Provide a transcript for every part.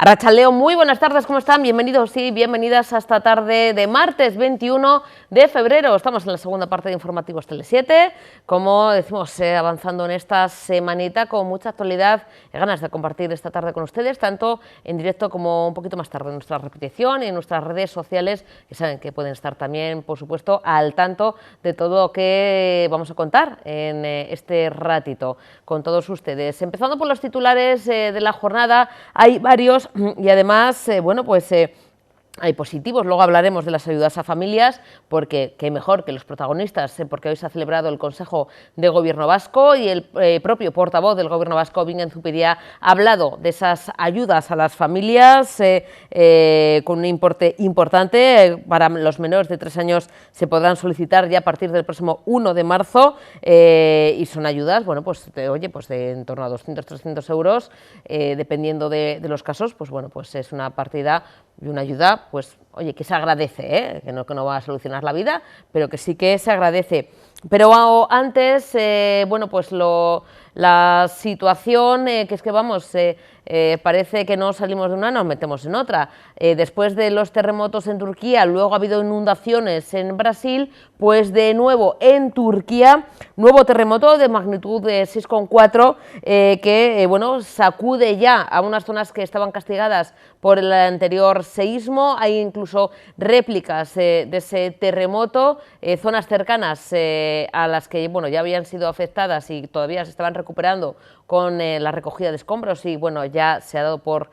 Arratsaldeon, muy buenas tardes, ¿cómo están? Bienvenidos y bienvenidas a esta tarde de martes 21 de febrero. Estamos en la segunda parte de Informativos Tele7, como decimos, avanzando en esta semanita con mucha actualidad y ganas de compartir esta tarde con ustedes, tanto en directo como un poquito más tarde en nuestra repetición y en nuestras redes sociales, que saben que pueden estar también, por supuesto, al tanto de todo lo que vamos a contar en este ratito con todos ustedes. Empezando por los titulares de la jornada, hay varios y además, hay positivos. Luego hablaremos de las ayudas a familias, porque qué mejor que los protagonistas, porque hoy se ha celebrado el Consejo de Gobierno Vasco y el propio portavoz del Gobierno Vasco, Bingen Zupiria, ha hablado de esas ayudas a las familias con un importe importante. Para los menores de 3 años se podrán solicitar ya a partir del próximo 1 de marzo y son ayudas, de en torno a 200-300 euros, dependiendo de los casos. Es una partida y una ayuda, que se agradece, que no va a solucionar la vida, pero que sí que se agradece. Pero antes, la situación, parece que no salimos de una, nos metemos en otra. Después de los terremotos en Turquía, luego ha habido inundaciones en Brasil, pues de nuevo en Turquía, nuevo terremoto de magnitud de 6,4 que sacude ya a unas zonas que estaban castigadas por el anterior seísmo. Hay incluso réplicas de ese terremoto, zonas cercanas a las que ya habían sido afectadas y todavía se estaban recuperando con la recogida de escombros y ya se ha dado por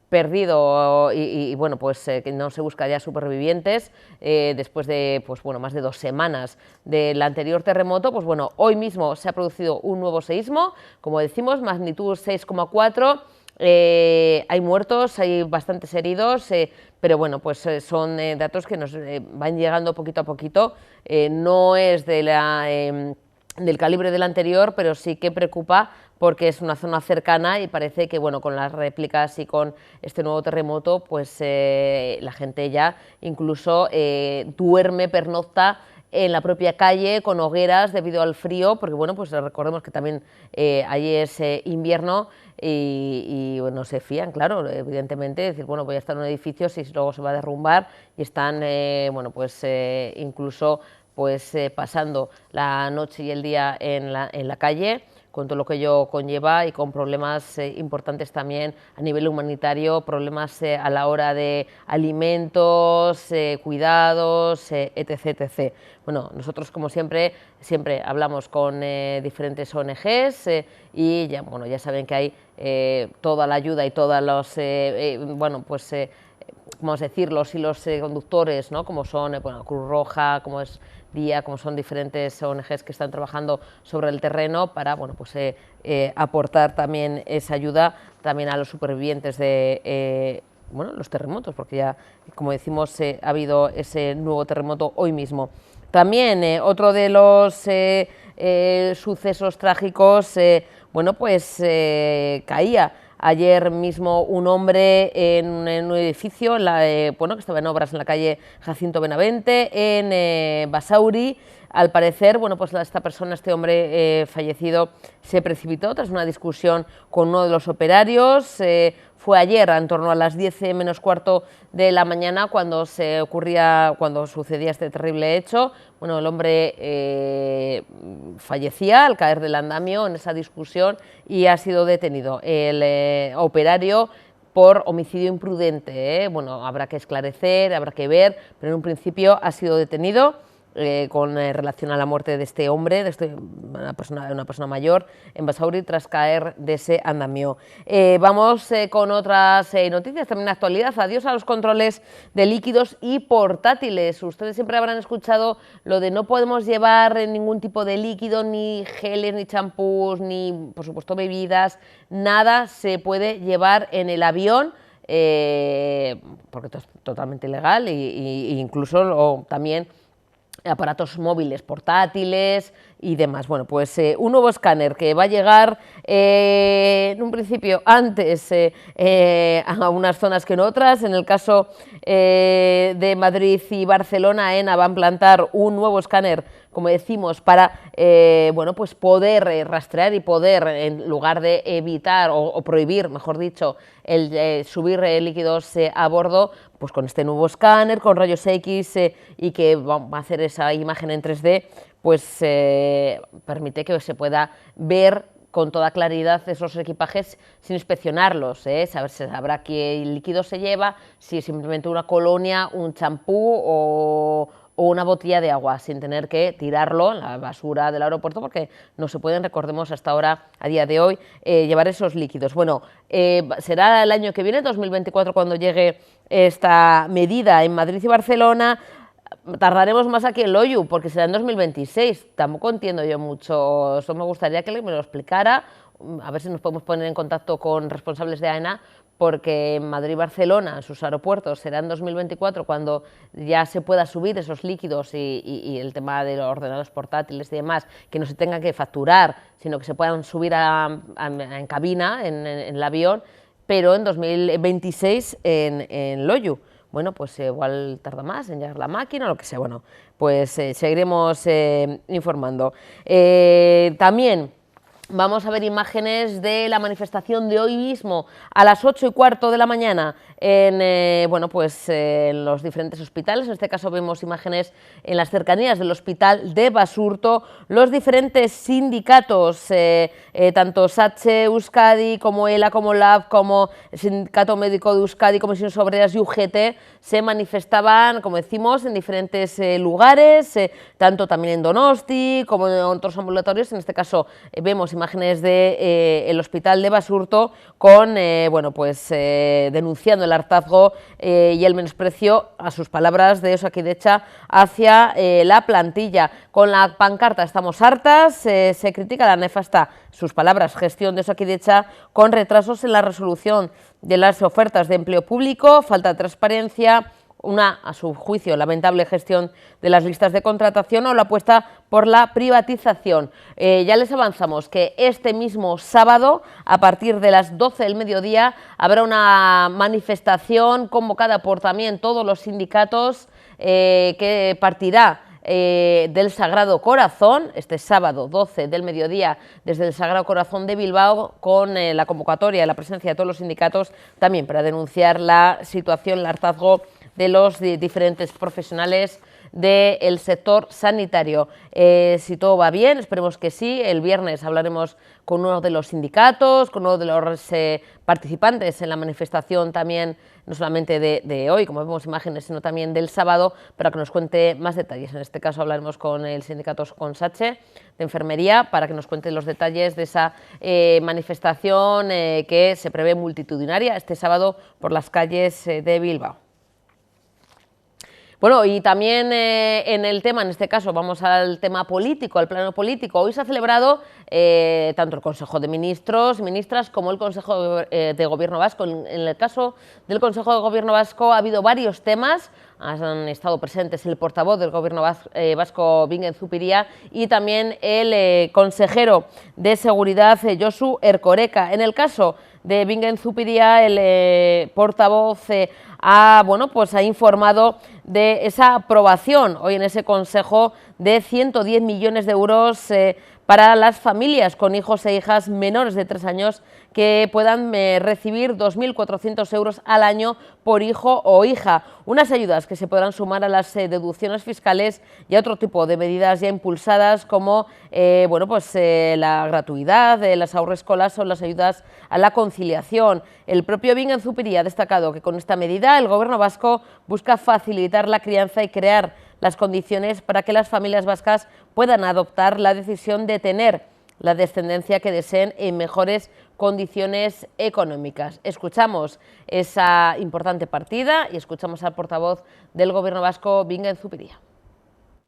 perdido que no se busca ya supervivientes después de más de 2 semanas del anterior terremoto. Hoy mismo se ha producido un nuevo seísmo, como decimos, magnitud 6,4. Hay muertos, hay bastantes heridos, pero son datos que nos van llegando poquito a poquito. No es del calibre del anterior, pero sí que preocupa porque es una zona cercana y parece que con las réplicas y con este nuevo terremoto la gente ya incluso duerme, pernocta en la propia calle con hogueras debido al frío, porque recordemos que también allí es invierno y no se fían, claro, evidentemente, decir, voy a estar en un edificio si luego se va a derrumbar, y están incluso pasando la noche y el día en la calle, con todo lo que ello conlleva y con problemas importantes también a nivel humanitario, problemas a la hora de alimentos, cuidados, etc. Nosotros, como siempre hablamos con diferentes ONGs y ya saben que hay toda la ayuda y todas los los hilos conductores, ¿no? Como son Cruz Roja, como es Día, como son diferentes ONGs que están trabajando sobre el terreno para aportar también esa ayuda también a los supervivientes de los terremotos, porque ya, como decimos, ha habido ese nuevo terremoto hoy mismo. También otro de los sucesos trágicos, caía ayer mismo un hombre en un edificio que estaba en obras en la calle Jacinto Benavente, en Basauri. Al parecer, este hombre fallecido se precipitó tras una discusión con uno de los operarios. Fue ayer, en torno a las 10 menos cuarto de la mañana, cuando sucedía este terrible hecho. El hombre fallecía al caer del andamio en esa discusión y ha sido detenido. El operario, por homicidio imprudente, habrá que esclarecer, habrá que ver, pero en un principio ha sido detenido con relación a la muerte de este hombre, una persona mayor en Basauri, tras caer de ese andamio. Vamos con otras noticias, también de actualidad. Adiós a los controles de líquidos y portátiles. Ustedes siempre habrán escuchado lo de no podemos llevar ningún tipo de líquido, ni geles, ni champús, ni, por supuesto, bebidas. Nada se puede llevar en el avión, porque esto es totalmente ilegal, e incluso también aparatos móviles portátiles, y demás. Bueno, pues un nuevo escáner que va a llegar en un principio antes a unas zonas que en otras. En el caso de Madrid y Barcelona, AENA va a implantar un nuevo escáner, como decimos, para bueno, pues poder rastrear y poder, en lugar de evitar o prohibir, mejor dicho, el subir líquidos a bordo, pues con este nuevo escáner, con rayos X y que va a hacer esa imagen en 3D, pues permite que se pueda ver con toda claridad esos equipajes sin inspeccionarlos, sabrá qué líquido se lleva, si es simplemente una colonia, un champú o una botella de agua, sin tener que tirarlo en la basura del aeropuerto, porque no se pueden, recordemos, hasta ahora, a día de hoy, llevar esos líquidos. Bueno, será el año que viene, 2024, cuando llegue esta medida en Madrid y Barcelona. Tardaremos más aquí en Loiu, porque será en 2026. Tampoco entiendo yo mucho. Eso me gustaría que me lo explicara. A ver si nos podemos poner en contacto con responsables de AENA, porque en Madrid y Barcelona, en sus aeropuertos, será en 2024 cuando ya se pueda subir esos líquidos y el tema de los ordenadores portátiles y demás, que no se tenga que facturar, sino que se puedan subir en cabina, en el avión, pero en 2026 en Loiu. Bueno, pues igual tarda más en llegar la máquina o lo que sea. Bueno, pues seguiremos informando. También vamos a ver imágenes de la manifestación de hoy mismo a las 8:15 de la mañana en, bueno, pues, en los diferentes hospitales. En este caso vemos imágenes en las cercanías del hospital de Basurto. Los diferentes sindicatos, tanto SATSE Euskadi como ELA, como LAB, como el Sindicato Médico de Euskadi, Comisiones Obreras y UGT, se manifestaban, como decimos, en diferentes lugares, tanto también en Donosti como en otros ambulatorios. En este caso vemos imágenes del hospital de Basurto con, bueno, pues denunciando el hartazgo y el menosprecio, a sus palabras, de Osakidetza hacia la plantilla. Con la pancarta "Estamos hartas", se critica la nefasta, sus palabras, gestión de Osakidetza, con retrasos en la resolución de las ofertas de empleo público, falta de transparencia, una, a su juicio, lamentable gestión de las listas de contratación o la apuesta por la privatización. Ya les avanzamos que este mismo sábado, a partir de las 12 del mediodía, habrá una manifestación convocada por también todos los sindicatos que partirá del Sagrado Corazón, este sábado 12 del mediodía, desde el Sagrado Corazón de Bilbao, con la convocatoria y la presencia de todos los sindicatos, también para denunciar la situación, el hartazgo de los diferentes profesionales del sector sanitario. Si todo va bien, esperemos que sí, el viernes hablaremos con uno de los sindicatos, con uno de los participantes en la manifestación también, no solamente de hoy, como vemos imágenes, sino también del sábado, para que nos cuente más detalles. En este caso hablaremos con el sindicato, con SATSE, de enfermería, para que nos cuente los detalles de esa manifestación que se prevé multitudinaria este sábado por las calles de Bilbao. Bueno, y también en el tema, en este caso vamos al tema político, al plano político. Hoy se ha celebrado tanto el Consejo de Ministros y Ministras como el Consejo de Gobierno Vasco. En el caso del Consejo de Gobierno Vasco ha habido varios temas. Han estado presentes el portavoz del Gobierno vasco, Bingen Zupiria, y también el consejero de Seguridad, Josu Erkoreka. En el caso de Bingen Zupiria, el portavoz ha informado de esa aprobación hoy en ese Consejo de 110 millones de euros para las familias con hijos e hijas menores de 3 años que puedan recibir 2.400 euros al año por hijo o hija. Unas ayudas que se podrán sumar a las deducciones fiscales y a otro tipo de medidas ya impulsadas como la gratuidad, las haurreskolas o las ayudas a la conciliación. El propio Bingen Zupiria ha destacado que con esta medida el Gobierno vasco busca facilitar la crianza y crear las condiciones para que las familias vascas puedan adoptar la decisión de tener la descendencia que deseen en mejores condiciones económicas. Escuchamos esa importante partida y escuchamos al portavoz del Gobierno vasco, Bingen Zupiria.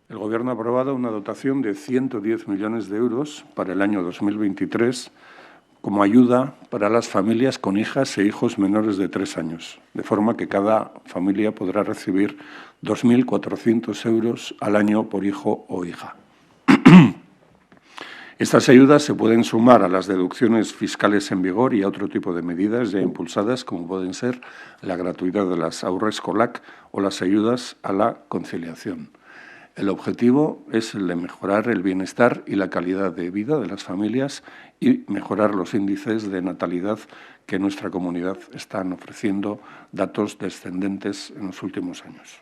El Gobierno ha aprobado una dotación de 110 millones de euros para el año 2023 como ayuda para las familias con hijas e hijos menores de 3 años, de forma que cada familia podrá recibir 2.400 euros al año por hijo o hija. Estas ayudas se pueden sumar a las deducciones fiscales en vigor y a otro tipo de medidas ya impulsadas, como pueden ser la gratuidad de las Haurreskolak o las ayudas a la conciliación. El objetivo es el de mejorar el bienestar y la calidad de vida de las familias y mejorar los índices de natalidad que en nuestra comunidad están ofreciendo datos descendentes en los últimos años.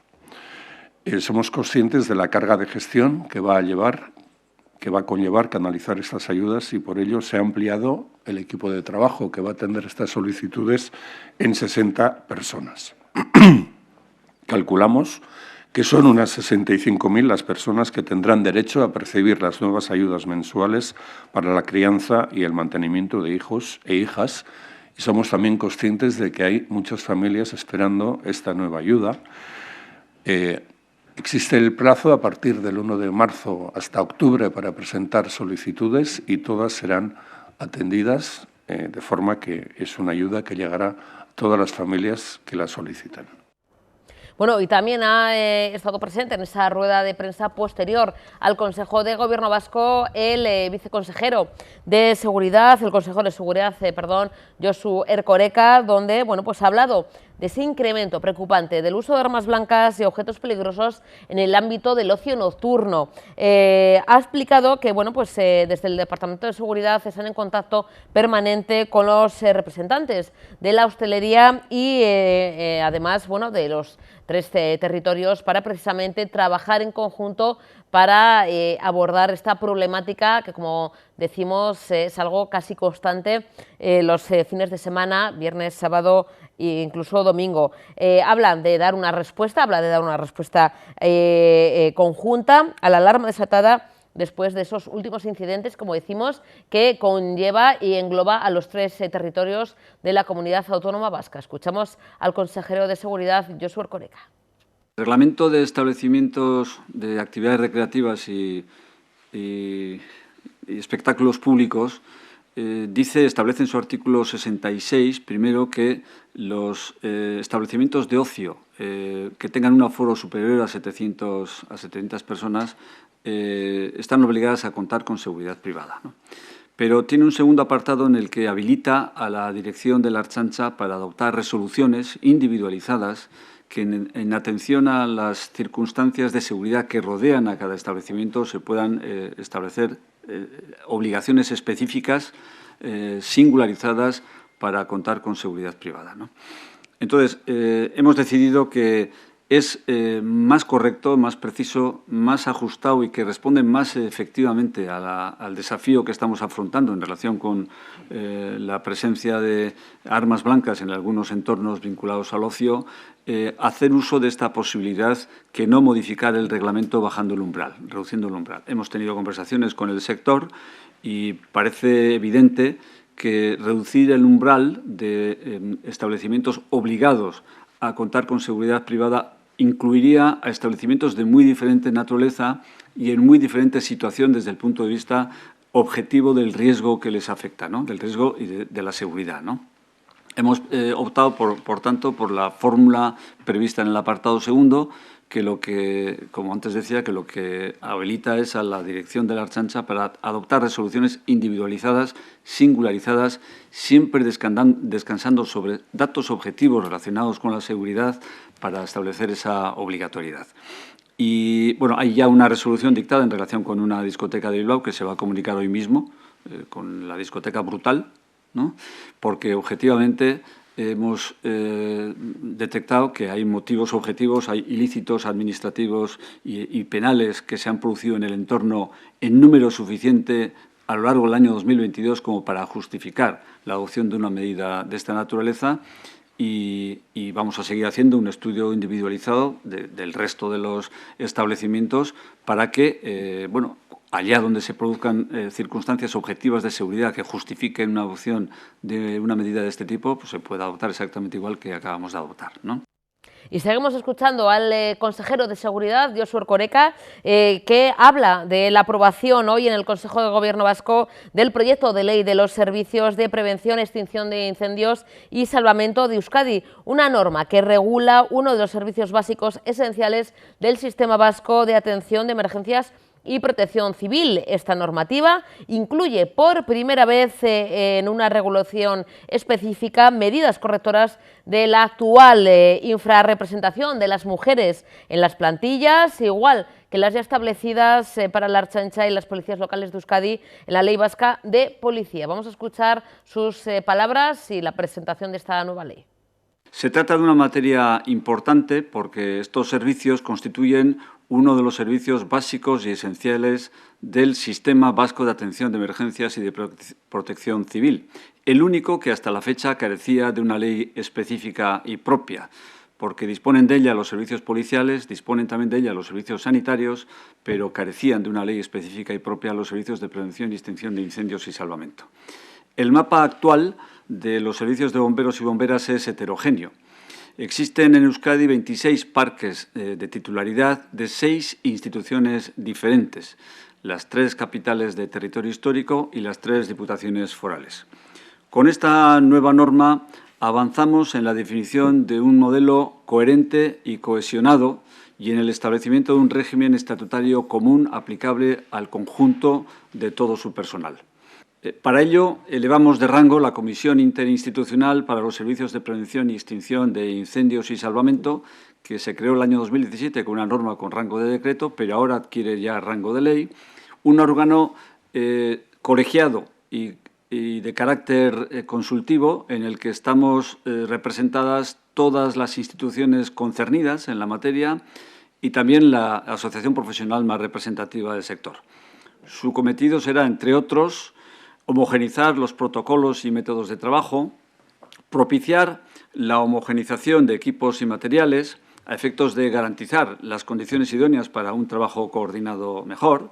Somos conscientes de la carga de gestión que va a conllevar canalizar estas ayudas y por ello se ha ampliado el equipo de trabajo que va a atender estas solicitudes en 60 personas. Calculamos que son unas 65.000 las personas que tendrán derecho a percibir las nuevas ayudas mensuales para la crianza y el mantenimiento de hijos e hijas, y somos también conscientes de que hay muchas familias esperando esta nueva ayuda. Existe el plazo a partir del 1 de marzo hasta octubre para presentar solicitudes y todas serán atendidas de forma que es una ayuda que llegará a todas las familias que la solicitan. Bueno, y también ha estado presente en esa rueda de prensa posterior al Consejo de Gobierno vasco el viceconsejero de Seguridad, Josu Erkoreka, donde pues ha hablado de ese incremento preocupante del uso de armas blancas y objetos peligrosos en el ámbito del ocio nocturno. Ha explicado que desde el Departamento de Seguridad están en contacto permanente con los representantes de la hostelería y además de los 3 territorios para precisamente trabajar en conjunto para abordar esta problemática que, como decimos, es algo casi constante los fines de semana, viernes, sábado e incluso domingo. Habla de dar una respuesta conjunta a la alarma desatada después de esos últimos incidentes, como decimos, que conlleva y engloba a los 3 territorios de la Comunidad Autónoma Vasca. Escuchamos al consejero de Seguridad, Josu Erkoreka. El reglamento de establecimientos de actividades recreativas y espectáculos públicos establece en su artículo 66, primero, que los establecimientos de ocio que tengan un aforo superior a 700 personas están obligadas a contar con seguridad privada, ¿no? Pero tiene un segundo apartado en el que habilita a la dirección de la Ertzaintza para adoptar resoluciones individualizadas que en atención a las circunstancias de seguridad que rodean a cada establecimiento se puedan establecer obligaciones específicas, singularizadas para contar con seguridad privada, ¿no? Entonces, hemos decidido que es más correcto, más preciso, más ajustado y que responde más efectivamente al desafío que estamos afrontando en relación con la presencia de armas blancas en algunos entornos vinculados al ocio, hacer uso de esta posibilidad que no modificar el reglamento bajando el umbral, reduciendo el umbral. Hemos tenido conversaciones con el sector y parece evidente que reducir el umbral de establecimientos obligados a contar con seguridad privada incluiría a establecimientos de muy diferente naturaleza y en muy diferente situación desde el punto de vista objetivo del riesgo que les afecta, ¿no? Del riesgo y de la seguridad, ¿no? Hemos optado, por tanto, por la fórmula prevista en el apartado segundo, que como antes decía, que lo que habilita es a la dirección de la Ertzaintza para adoptar resoluciones individualizadas, singularizadas, siempre descansando sobre datos objetivos relacionados con la seguridad para establecer esa obligatoriedad. Y, hay ya una resolución dictada en relación con una discoteca de Bilbao que se va a comunicar hoy mismo, con la discoteca Brutal, ¿no? Porque objetivamente hemos detectado que hay motivos objetivos, hay ilícitos administrativos y penales que se han producido en el entorno en número suficiente a lo largo del año 2022 como para justificar la adopción de una medida de esta naturaleza y vamos a seguir haciendo un estudio individualizado del resto de los establecimientos para que, allá donde se produzcan circunstancias objetivas de seguridad que justifiquen una adopción de una medida de este tipo, pues se pueda adoptar exactamente igual que acabamos de adoptar, ¿no? Y seguimos escuchando al consejero de Seguridad, Josu Erkoreka, que habla de la aprobación hoy en el Consejo de Gobierno vasco del proyecto de ley de los servicios de prevención, extinción de incendios y salvamento de Euskadi, una norma que regula uno de los servicios básicos esenciales del sistema vasco de atención de emergencias y Protección Civil. Esta normativa incluye por primera vez en una regulación específica medidas correctoras de la actual infrarrepresentación de las mujeres en las plantillas, igual que las ya establecidas para la Ertzaintza y las policías locales de Euskadi en la Ley Vasca de Policía. Vamos a escuchar sus palabras y la presentación de esta nueva ley. Se trata de una materia importante porque estos servicios constituyen uno de los servicios básicos y esenciales del Sistema Vasco de Atención de Emergencias y de Protección Civil, el único que hasta la fecha carecía de una ley específica y propia, porque disponen de ella los servicios policiales, disponen también de ella los servicios sanitarios, pero carecían de una ley específica y propia los servicios de prevención y extinción de incendios y salvamento. El mapa actual de los servicios de bomberos y bomberas es heterogéneo. Existen en Euskadi 26 parques de titularidad de 6 instituciones diferentes, las 3 capitales de territorio histórico y las 3 diputaciones forales. Con esta nueva norma avanzamos en la definición de un modelo coherente y cohesionado y en el establecimiento de un régimen estatutario común aplicable al conjunto de todo su personal. Para ello, elevamos de rango la Comisión Interinstitucional para los Servicios de Prevención y Extinción de Incendios y Salvamento, que se creó el año 2017 con una norma con rango de decreto, pero ahora adquiere ya rango de ley, un órgano colegiado y de carácter consultivo en el que estamos representadas todas las instituciones concernidas en la materia y también la asociación profesional más representativa del sector. Su cometido será, entre otros, homogeneizar los protocolos y métodos de trabajo, propiciar la homogenización de equipos y materiales a efectos de garantizar las condiciones idóneas para un trabajo coordinado mejor,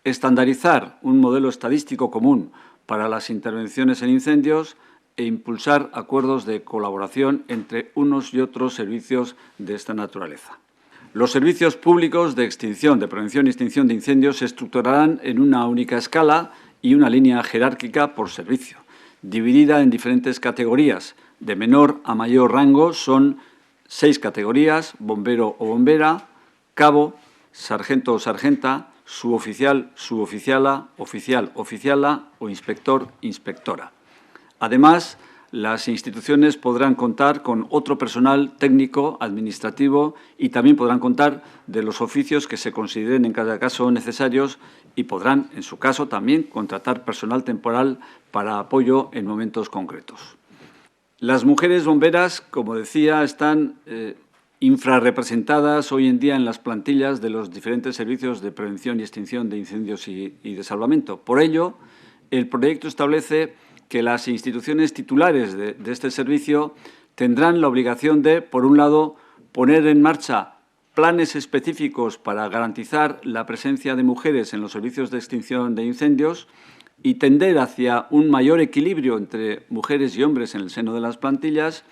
estandarizar un modelo estadístico común para las intervenciones en incendios e impulsar acuerdos de colaboración entre unos y otros servicios de esta naturaleza. Los servicios públicos de extinción, de prevención y extinción de incendios se estructurarán en una única escala y una línea jerárquica por servicio, dividida en diferentes categorías. De menor a mayor rango son 6 categorías: bombero o bombera, cabo, sargento o sargenta, suboficial, suboficiala, oficial, oficiala o inspector, inspectora. Además, las instituciones podrán contar con otro personal técnico, administrativo y también podrán contar de los oficios que se consideren en cada caso necesarios y podrán, en su caso, también contratar personal temporal para apoyo en momentos concretos. Las mujeres bomberas, como decía, están infrarrepresentadas hoy en día en las plantillas de los diferentes servicios de prevención y extinción de incendios y de salvamento. Por ello, el proyecto establece que las instituciones titulares de este servicio tendrán la obligación de, por un lado, poner en marcha planes específicos para garantizar la presencia de mujeres en los servicios de extinción de incendios y tender hacia un mayor equilibrio entre mujeres y hombres en el seno de las plantillas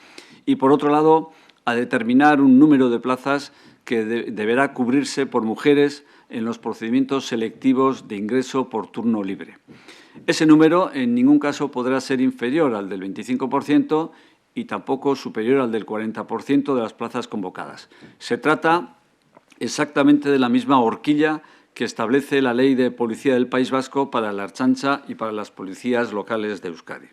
y, por otro lado, a determinar un número de plazas que deberá cubrirse por mujeres en los procedimientos selectivos de ingreso por turno libre. Ese número en ningún caso podrá ser inferior al del 25% y tampoco superior al del 40% de las plazas convocadas. Se trata exactamente de la misma horquilla que establece la Ley de Policía del País Vasco para la Ertzaintza y para las policías locales de Euskadi.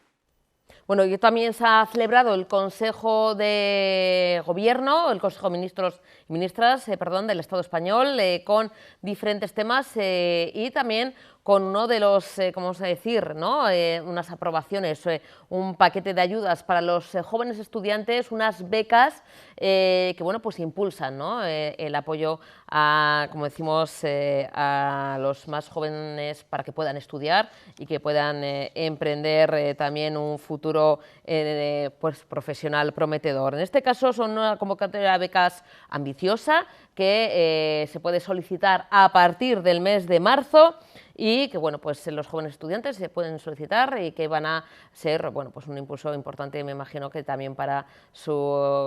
Bueno, y también se ha celebrado el Consejo de Gobierno, el Consejo de Ministros y Ministras del Estado español, con diferentes temas y también con uno de los, ¿cómo vamos a decir?, ¿no? Unas aprobaciones, un paquete de ayudas para los jóvenes estudiantes, unas becas que, bueno, pues impulsan, ¿no? El apoyo a, como decimos, a los más jóvenes para que puedan estudiar y que puedan emprender también un futuro pues, profesional prometedor. En este caso son una convocatoria de becas ambiciosa que se puede solicitar a partir del mes de marzo y que, bueno, pues los jóvenes estudiantes se pueden solicitar y que van a ser, bueno, pues un impulso importante, me imagino que también para su,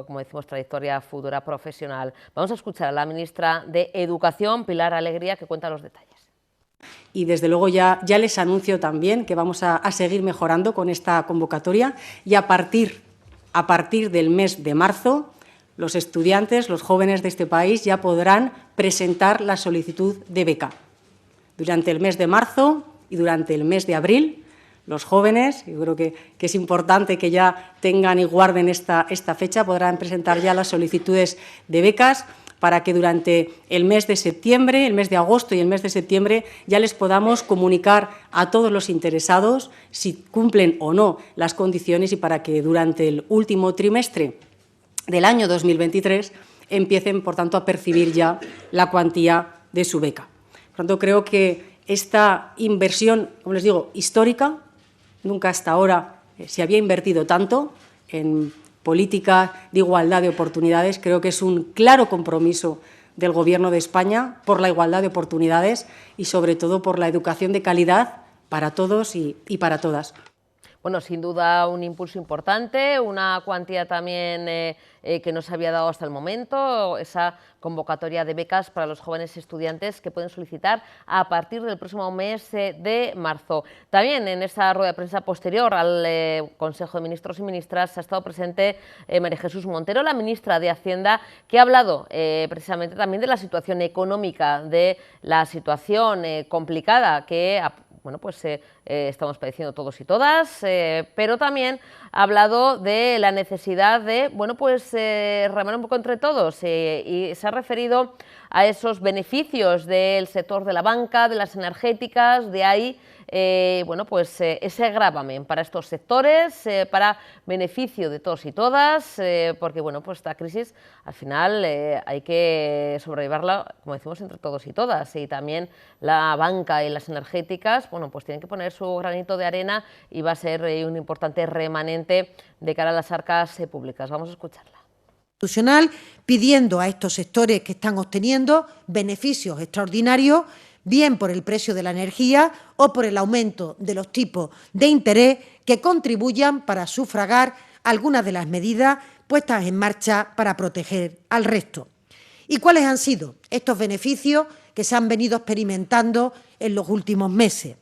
como decimos, trayectoria futura profesional. Vamos a escuchar a la ministra de Educación, Pilar Alegría, que cuenta los detalles. Y desde luego ya les anuncio también que vamos a seguir mejorando con esta convocatoria y a partir del mes de marzo los estudiantes, los jóvenes de este país ya podrán presentar la solicitud de beca. durante el mes de marzo y durante el mes de abril. Los jóvenes, yo creo que es importante que ya tengan y guarden esta fecha, podrán presentar ya las solicitudes de becas para que durante el mes de septiembre, el mes de agosto y el mes de septiembre ya les podamos comunicar a todos los interesados si cumplen o no las condiciones y para que durante el último trimestre del año 2023 empiecen, por tanto, a percibir ya la cuantía de su beca. Por tanto, creo que esta inversión, como les digo, histórica, nunca hasta ahora se había invertido tanto en política de igualdad de oportunidades. Creo que es un claro compromiso del Gobierno de España por la igualdad de oportunidades y, sobre todo, por la educación de calidad para todos y para todas. Bueno, sin duda un impulso importante, una cuantía también que no se había dado hasta el momento, esa convocatoria de becas para los jóvenes estudiantes que pueden solicitar a partir del próximo mes de marzo. También en esa rueda de prensa posterior al Consejo de Ministros y Ministras ha estado presente María Jesús Montero, la ministra de Hacienda, que ha hablado precisamente también de la situación económica, de la situación complicada que bueno, pues estamos padeciendo todos y todas, pero también ha hablado de la necesidad de, bueno, pues remar un poco entre todos y se ha referido a esos beneficios del sector de la banca, de las energéticas, de ahí, bueno, pues ese gravamen para estos sectores, para beneficio de todos y todas, porque, bueno, pues esta crisis al final hay que sobrellevarla, como decimos, entre todos y todas, y también la banca y las energéticas, bueno, pues tienen que poner su granito de arena y va a ser un importante remanente de cara a las arcas públicas. Vamos a escucharla. Pidiendo a estos sectores que están obteniendo beneficios extraordinarios, bien por el precio de la energía o por el aumento de los tipos de interés que contribuyan para sufragar algunas de las medidas puestas en marcha para proteger al resto. ¿Y cuáles han sido estos beneficios que se han venido experimentando en los últimos meses?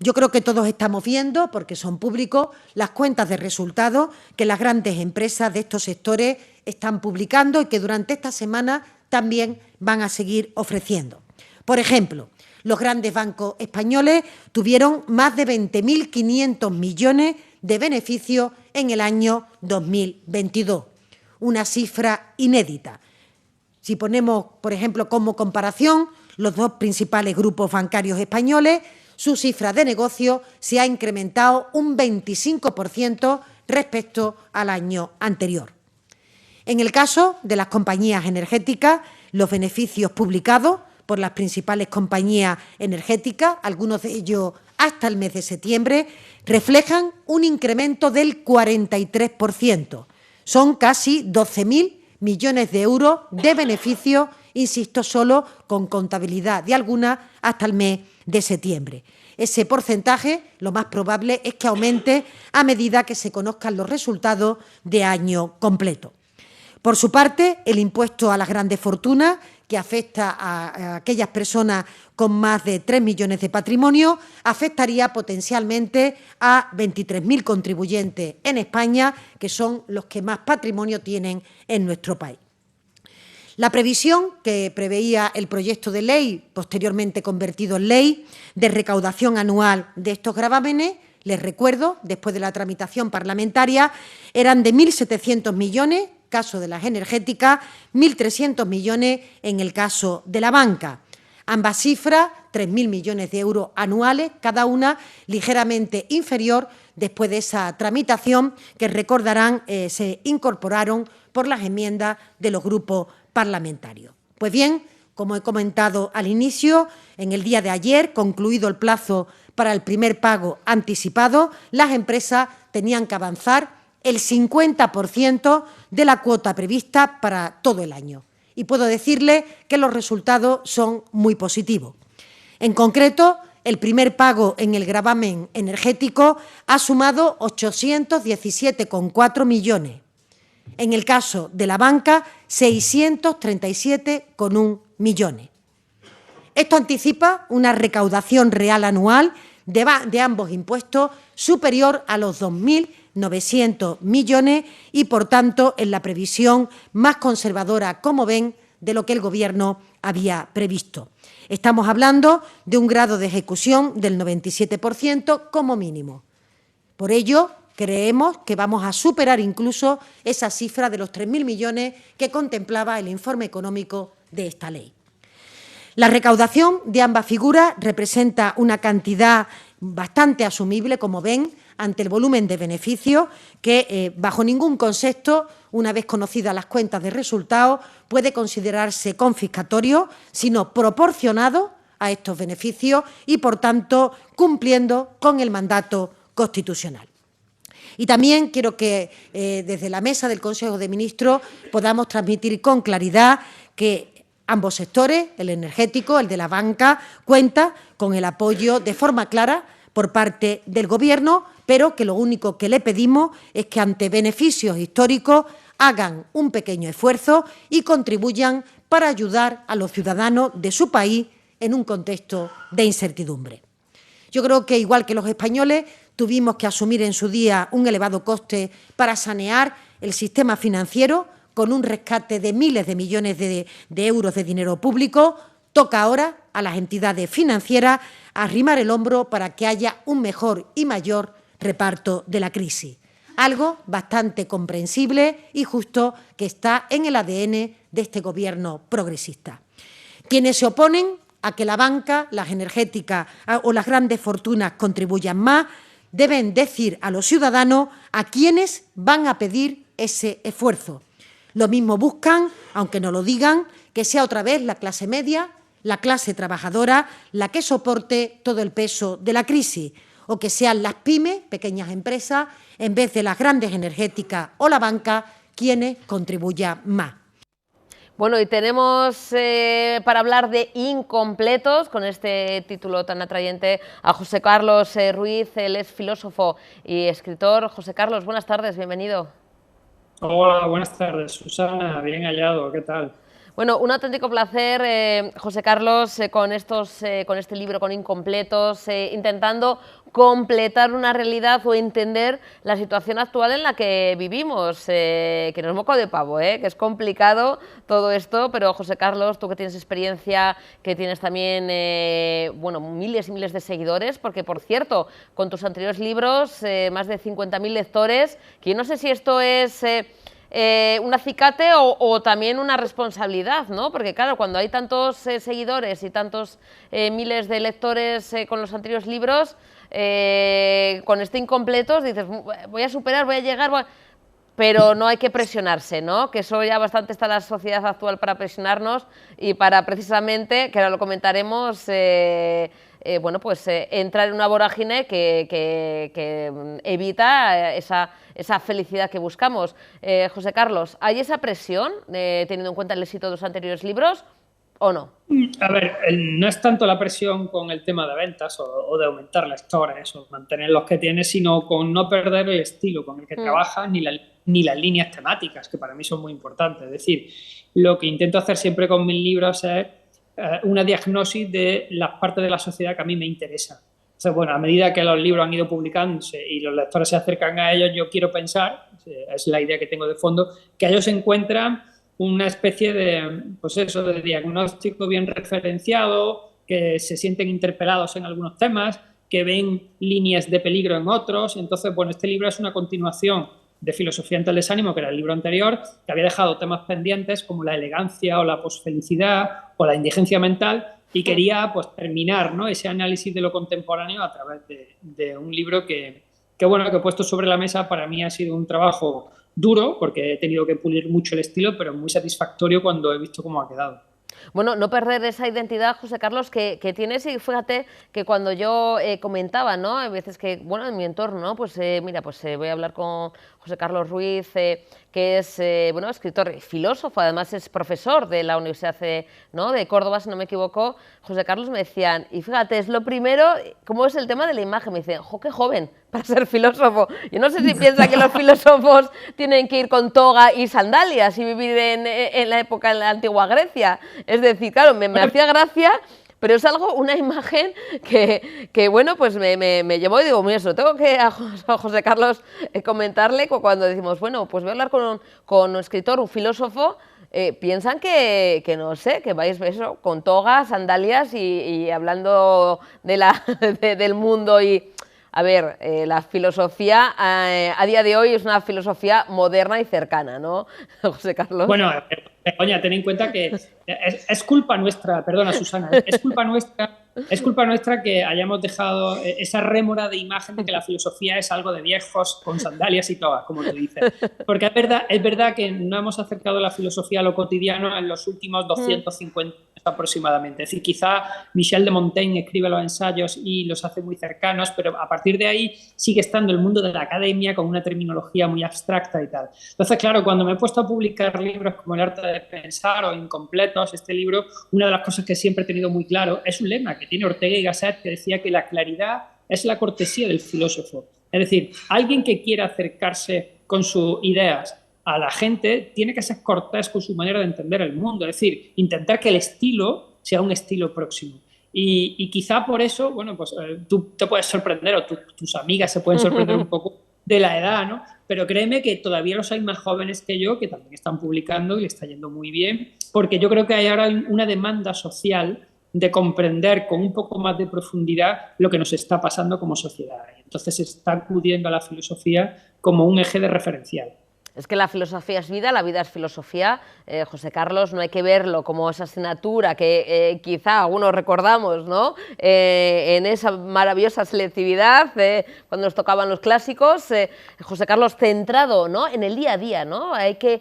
Yo creo que todos estamos viendo, porque son públicos, las cuentas de resultados que las grandes empresas de estos sectores están publicando y que durante esta semana también van a seguir ofreciendo. Por ejemplo, los grandes bancos españoles tuvieron más de 20.500 millones de beneficios en el año 2022, una cifra inédita. Si ponemos, por ejemplo, como comparación, los dos principales grupos bancarios españoles, su cifra de negocio se ha incrementado un 25% respecto al año anterior. En el caso de las compañías energéticas, los beneficios publicados por las principales compañías energéticas, algunos de ellos hasta el mes de septiembre, reflejan un incremento del 43%. Son casi 12.000 millones de euros de beneficios, insisto, solo con contabilidad de algunas hasta el mes de septiembre. Ese porcentaje, lo más probable es que aumente a medida que se conozcan los resultados de año completo. Por su parte, el impuesto a las grandes fortunas, que afecta a aquellas personas con más de 3 millones de patrimonio, afectaría potencialmente a 23.000 contribuyentes en España, que son los que más patrimonio tienen en nuestro país. La previsión que preveía el proyecto de ley, posteriormente convertido en ley, de recaudación anual de estos gravámenes, les recuerdo, después de la tramitación parlamentaria, eran de 1.700 millones, caso de las energéticas, 1.300 millones en el caso de la banca. Ambas cifras, 3.000 millones de euros anuales, cada una ligeramente inferior después de esa tramitación que, recordarán, se incorporaron por las enmiendas de los grupos parlamentarios. Pues bien, como he comentado al inicio, en el día de ayer, concluido el plazo para el primer pago anticipado, las empresas tenían que avanzar el 50% de la cuota prevista para todo el año. Y puedo decirle que los resultados son muy positivos. En concreto, el primer pago en el gravamen energético ha sumado 817,4 millones. En el caso de la banca, 637,1 millones. Esto anticipa una recaudación real anual de ambos impuestos superior a los 2.900 millones y, por tanto, en la previsión más conservadora, como ven, de lo que el Gobierno había previsto. Estamos hablando de un grado de ejecución del 97% como mínimo. Por ello, creemos que vamos a superar incluso esa cifra de los 3.000 millones que contemplaba el informe económico de esta ley. La recaudación de ambas figuras representa una cantidad bastante asumible, como ven, ante el volumen de beneficios que, bajo ningún concepto, una vez conocidas las cuentas de resultados, puede considerarse confiscatorio, sino proporcionado a estos beneficios y, por tanto, cumpliendo con el mandato constitucional. Y también quiero que desde la mesa del Consejo de Ministros podamos transmitir con claridad que ambos sectores, el energético, el de la banca, cuenta con el apoyo de forma clara por parte del Gobierno, pero que lo único que le pedimos es que ante beneficios históricos hagan un pequeño esfuerzo y contribuyan para ayudar a los ciudadanos de su país en un contexto de incertidumbre. Yo creo que, igual que los españoles, tuvimos que asumir en su día un elevado coste para sanear el sistema financiero con un rescate de miles de millones de euros de dinero público. Toca ahora a las entidades financieras arrimar el hombro para que haya un mejor y mayor reparto de la crisis. Algo bastante comprensible y justo que está en el ADN de este Gobierno progresista. Quienes se oponen a que la banca, las energéticas o las grandes fortunas contribuyan más, deben decir a los ciudadanos a quienes van a pedir ese esfuerzo. Lo mismo buscan, aunque no lo digan, que sea otra vez la clase media, la clase trabajadora, la que soporte todo el peso de la crisis, o que sean las pymes, pequeñas empresas, en vez de las grandes energéticas o la banca, quienes contribuyan más. Bueno, y tenemos para hablar de incompletos, con este título tan atrayente, a José Carlos Ruiz. Él es filósofo y escritor. José Carlos, buenas tardes, bienvenido. Hola, buenas tardes, Susana, bien hallado, ¿qué tal? Bueno, un auténtico placer, José Carlos, con este libro, con Incompletos, intentando completar una realidad o entender la situación actual en la que vivimos, que no es moco de pavo, que es complicado todo esto, pero José Carlos, tú que tienes experiencia, que tienes también bueno, miles y miles de seguidores, porque por cierto, con tus anteriores libros, más de 50.000 lectores, que yo no sé si esto es un acicate o también una responsabilidad, ¿no? Porque claro, cuando hay tantos seguidores y tantos miles de lectores con los anteriores libros, con este Incompletos dices, voy a superar, voy a llegar, pero no hay que presionarse, ¿no? Que eso ya bastante está la sociedad actual para presionarnos y para precisamente, que ahora lo comentaremos, bueno, pues entrar en una vorágine que evita esa felicidad que buscamos. José Carlos, ¿hay esa presión, teniendo en cuenta el éxito de los anteriores libros, o no? A ver, no es tanto la presión con el tema de ventas o de aumentar lectores o mantener los que tienes, sino con no perder el estilo con el que trabajas ni las líneas temáticas, que para mí son muy importantes. Es decir, lo que intento hacer siempre con mis libros es una diagnosis de las partes de la sociedad que a mí me interesan. Entonces, bueno, a medida que los libros han ido publicándose y los lectores se acercan a ellos, yo quiero pensar, es la idea que tengo de fondo, que ellos encuentran una especie de, pues eso, de diagnóstico bien referenciado, que se sienten interpelados en algunos temas, que ven líneas de peligro en otros. Entonces, bueno, este libro es una continuación de Filosofía ante el desánimo, que era el libro anterior, que había dejado temas pendientes como la elegancia o la posfelicidad o la indigencia mental, y quería pues terminar, ¿no?, ese análisis de lo contemporáneo a través de un libro que bueno, que he puesto sobre la mesa. Para mí ha sido un trabajo duro porque he tenido que pulir mucho el estilo, pero muy satisfactorio cuando he visto cómo ha quedado. Bueno, no perder esa identidad, José Carlos, que tienes, y fíjate que cuando yo comentaba, ¿no?, hay veces que, bueno, en mi entorno, ¿no?, pues mira, pues voy a hablar con José Carlos Ruiz, que es, bueno, escritor y filósofo, además es profesor de la Universidad ¿no?, de Córdoba, si no me equivoco. José Carlos, me decían, y fíjate, es lo primero, ¿cómo es el tema de la imagen? Me dicen, ¡jo, qué joven para ser filósofo! Yo no sé si piensa que los filósofos tienen que ir con toga y sandalias y vivir en la época, en la antigua Grecia. Es decir, claro, me hacía gracia, pero es algo, una imagen que bueno, pues me llevó y digo, mira, eso tengo que a José Carlos comentarle cuando decimos, bueno, pues voy a hablar con un escritor, un filósofo, piensan que no sé, que vais eso, con togas, sandalias y hablando del mundo y... A ver, la filosofía a día de hoy es una filosofía moderna y cercana, ¿no, José Carlos? Bueno, Begoña, ten en cuenta que es culpa nuestra, perdona Susana, es culpa nuestra que hayamos dejado esa rémora de imagen de que la filosofía es algo de viejos con sandalias y togas, como tú dices. Porque es verdad que no hemos acercado la filosofía a lo cotidiano en los últimos 250 años aproximadamente. Es decir, quizá Michel de Montaigne escribe los ensayos y los hace muy cercanos, pero a partir de ahí sigue estando el mundo de la academia con una terminología muy abstracta y tal. Entonces, claro, cuando me he puesto a publicar libros como El arte de pensar o Incompletos, este libro, una de las cosas que siempre he tenido muy claro es un lema que tiene Ortega y Gasset, que decía que la claridad es la cortesía del filósofo. Es decir, alguien que quiera acercarse con sus ideas a la gente tiene que ser cortés con su manera de entender el mundo, es decir, intentar que el estilo sea un estilo próximo. Y quizá por eso, bueno, pues tú te puedes sorprender o tus amigas se pueden sorprender un poco de la edad, ¿no? Pero créeme que todavía los hay más jóvenes que yo que también están publicando y le está yendo muy bien, porque yo creo que hay ahora una demanda social de comprender con un poco más de profundidad lo que nos está pasando como sociedad. Entonces se está acudiendo a la filosofía como un eje de referencial. Es que la filosofía es vida, la vida es filosofía. José Carlos, no hay que verlo como esa asignatura que quizá algunos recordamos, ¿no? En esa maravillosa selectividad, cuando nos tocaban los clásicos. José Carlos, centrado, ¿no?, en el día a día, ¿no? Hay que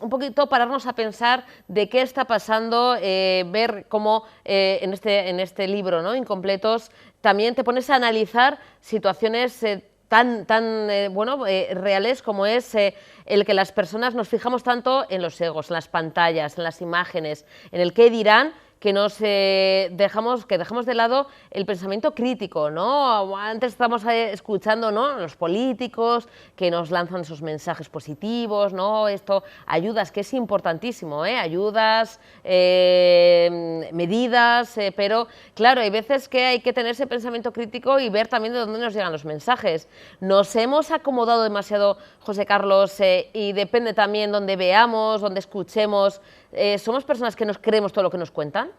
un poquito pararnos a pensar de qué está pasando, ver cómo en este libro, ¿no?, Incompletos, también te pones a analizar situaciones tan reales como es el que las personas nos fijamos tanto en los egos, en las pantallas, en las imágenes, en el qué dirán, que dejamos de lado el pensamiento crítico, ¿no? Antes estamos escuchando, ¿no?, los políticos que nos lanzan esos mensajes positivos, ¿no? Esto, ayudas, que es importantísimo, ayudas, medidas, pero claro, hay veces que hay que tener ese pensamiento crítico y ver también de dónde nos llegan los mensajes. Nos hemos acomodado demasiado, José Carlos, y depende también donde veamos, donde escuchemos. ¿Somos personas que nos creemos todo lo que nos cuentan?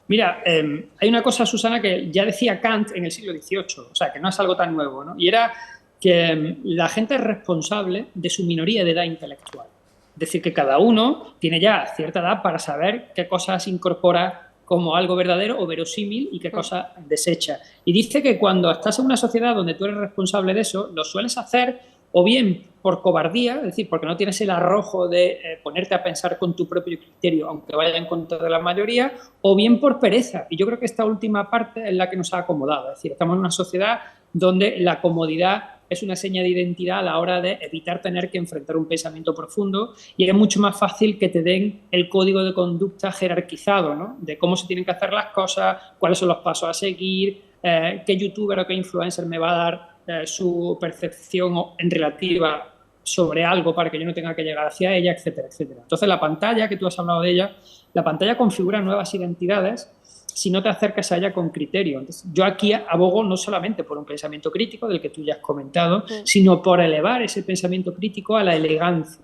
Mira, hay una cosa, Susana, que ya decía Kant en el siglo XVIII, o sea, que no es algo tan nuevo, ¿no? Y era que la gente es responsable de su minoría de edad intelectual. Es decir, que cada uno tiene ya cierta edad para saber qué cosas incorpora como algo verdadero o verosímil y qué cosas desecha. Y dice que cuando estás en una sociedad donde tú eres responsable de eso, lo sueles hacer o bien por cobardía, es decir, porque no tienes el arrojo de ponerte a pensar con tu propio criterio, aunque vaya en contra de la mayoría, o bien por pereza. Y yo creo que esta última parte es la que nos ha acomodado. Es decir, estamos en una sociedad donde la comodidad es una seña de identidad a la hora de evitar tener que enfrentar un pensamiento profundo, y es mucho más fácil que te den el código de conducta jerarquizado, ¿no?, de cómo se tienen que hacer las cosas, cuáles son los pasos a seguir, qué youtuber o qué influencer me va a dar su percepción en relativa sobre algo para que yo no tenga que llegar hacia ella, etcétera, etcétera. Entonces la pantalla, que tú has hablado de ella, la pantalla configura nuevas identidades si no te acercas a ella con criterio. Entonces, yo aquí abogo no solamente por un pensamiento crítico, del que tú ya has comentado, sino por elevar ese pensamiento crítico a la elegancia.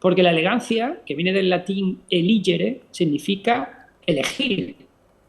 Porque la elegancia, que viene del latín eligere, significa elegir.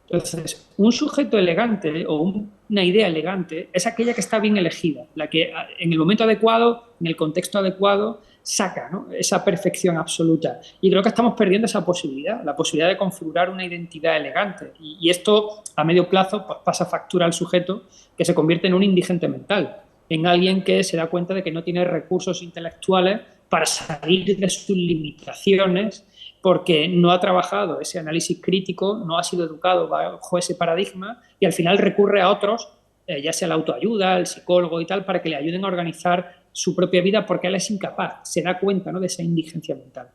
Entonces, un sujeto elegante o una idea elegante es aquella que está bien elegida, la que en el momento adecuado, en el contexto adecuado, saca, ¿no?, esa perfección absoluta. Y creo que estamos perdiendo esa posibilidad, la posibilidad de configurar una identidad elegante. Y esto, a medio plazo, pues pasa factura al sujeto, que se convierte en un indigente mental, en alguien que se da cuenta de que no tiene recursos intelectuales para salir de sus limitaciones, porque no ha trabajado ese análisis crítico, no ha sido educado bajo ese paradigma y al final recurre a otros, ya sea la autoayuda, el psicólogo y tal, para que le ayuden a organizar su propia vida, porque él es incapaz, se da cuenta, ¿no?, de esa indigencia mental.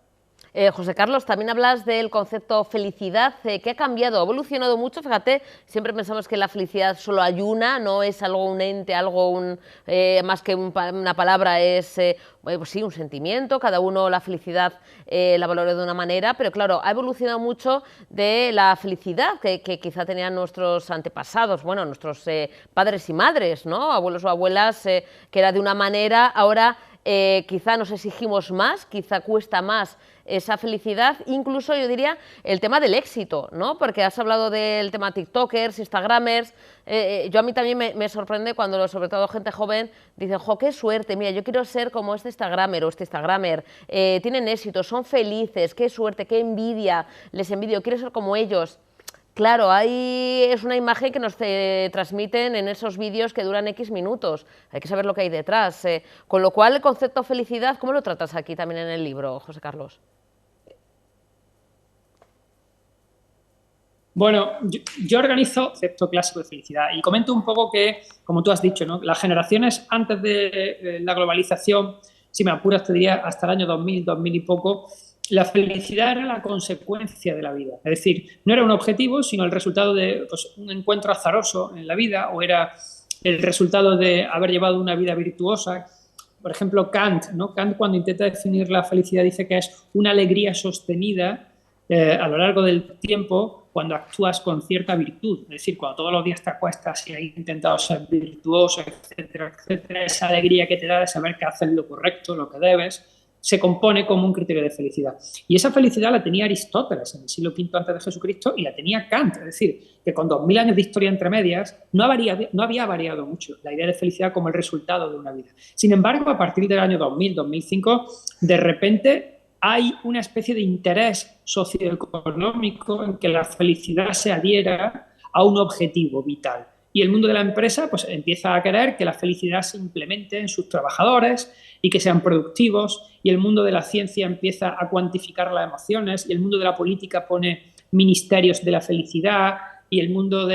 José Carlos, también hablas del concepto felicidad, que ha cambiado, ha evolucionado mucho. Fíjate, siempre pensamos que la felicidad solo hay una, no es algo, un ente, algo más que una palabra, es pues sí, un sentimiento. Cada uno la felicidad la valora de una manera, pero claro, ha evolucionado mucho de la felicidad que quizá tenían nuestros antepasados, bueno, nuestros padres y madres, ¿no?, abuelos o abuelas, que era de una manera. Ahora quizá nos exigimos más, quizá cuesta más esa felicidad, incluso yo diría el tema del éxito, ¿no? Porque has hablado del tema tiktokers, instagramers, a mí también me sorprende cuando sobre todo gente joven dice, jo, qué suerte, mira, yo quiero ser como este instagramer o este instagramer, tienen éxito, son felices, qué suerte, qué envidia, les envidio, quiero ser como ellos. Claro, ahí es una imagen que nos transmiten en esos vídeos que duran X minutos, hay que saber lo que hay detrás, con lo cual el concepto felicidad, ¿cómo lo tratas aquí también en el libro, José Carlos? Bueno, yo organizo concepto clásico de felicidad y comento un poco que, como tú has dicho, ¿no? Las generaciones antes de la globalización, si me apuras te diría hasta el año 2000, 2000 y poco, la felicidad era la consecuencia de la vida. Es decir, no era un objetivo, sino el resultado de pues, un encuentro azaroso en la vida, o era el resultado de haber llevado una vida virtuosa. Por ejemplo, Kant, ¿no? Kant, cuando intenta definir la felicidad, dice que es una alegría sostenida a lo largo del tiempo cuando actúas con cierta virtud. Es decir, cuando todos los días te acuestas y has intentado ser virtuoso, etcétera, etcétera, esa alegría que te da de saber que haces lo correcto, lo que debes, se compone como un criterio de felicidad. Y esa felicidad la tenía Aristóteles en el siglo V antes de Jesucristo y la tenía Kant. Es decir, que con 2000 años de historia entre medias no había variado mucho la idea de felicidad como el resultado de una vida. Sin embargo, a partir del año 2000, 2005, de repente hay una especie de interés socioeconómico en que la felicidad se adhiera a un objetivo vital. Y el mundo de la empresa pues, empieza a querer que la felicidad se implemente en sus trabajadores y que sean productivos, y el mundo de la ciencia empieza a cuantificar las emociones, y el mundo de la política pone ministerios de la felicidad, y el mundo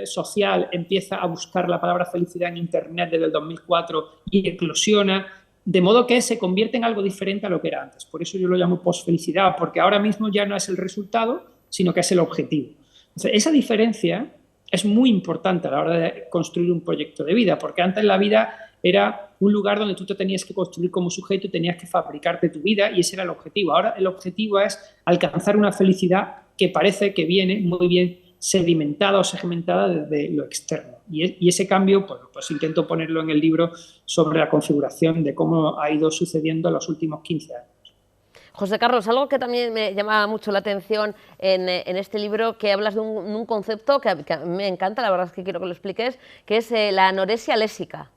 social empieza a buscar la palabra felicidad en Internet desde el 2004 y eclosiona, de modo que se convierte en algo diferente a lo que era antes. Por eso yo lo llamo posfelicidad, porque ahora mismo ya no es el resultado, sino que es el objetivo. Entonces, esa diferencia es muy importante a la hora de construir un proyecto de vida, porque antes la vida era un lugar donde tú te tenías que construir como sujeto y tenías que fabricarte tu vida, y ese era el objetivo. Ahora el objetivo es alcanzar una felicidad que parece que viene muy bien sedimentada o segmentada desde lo externo. Y ese cambio, pues intento ponerlo en el libro sobre la configuración de cómo ha ido sucediendo en los últimos 15 años. José Carlos, algo que también me llama mucho la atención en este libro, que hablas de un concepto que me encanta, la verdad es que quiero que lo expliques, que es la anorexia léxica.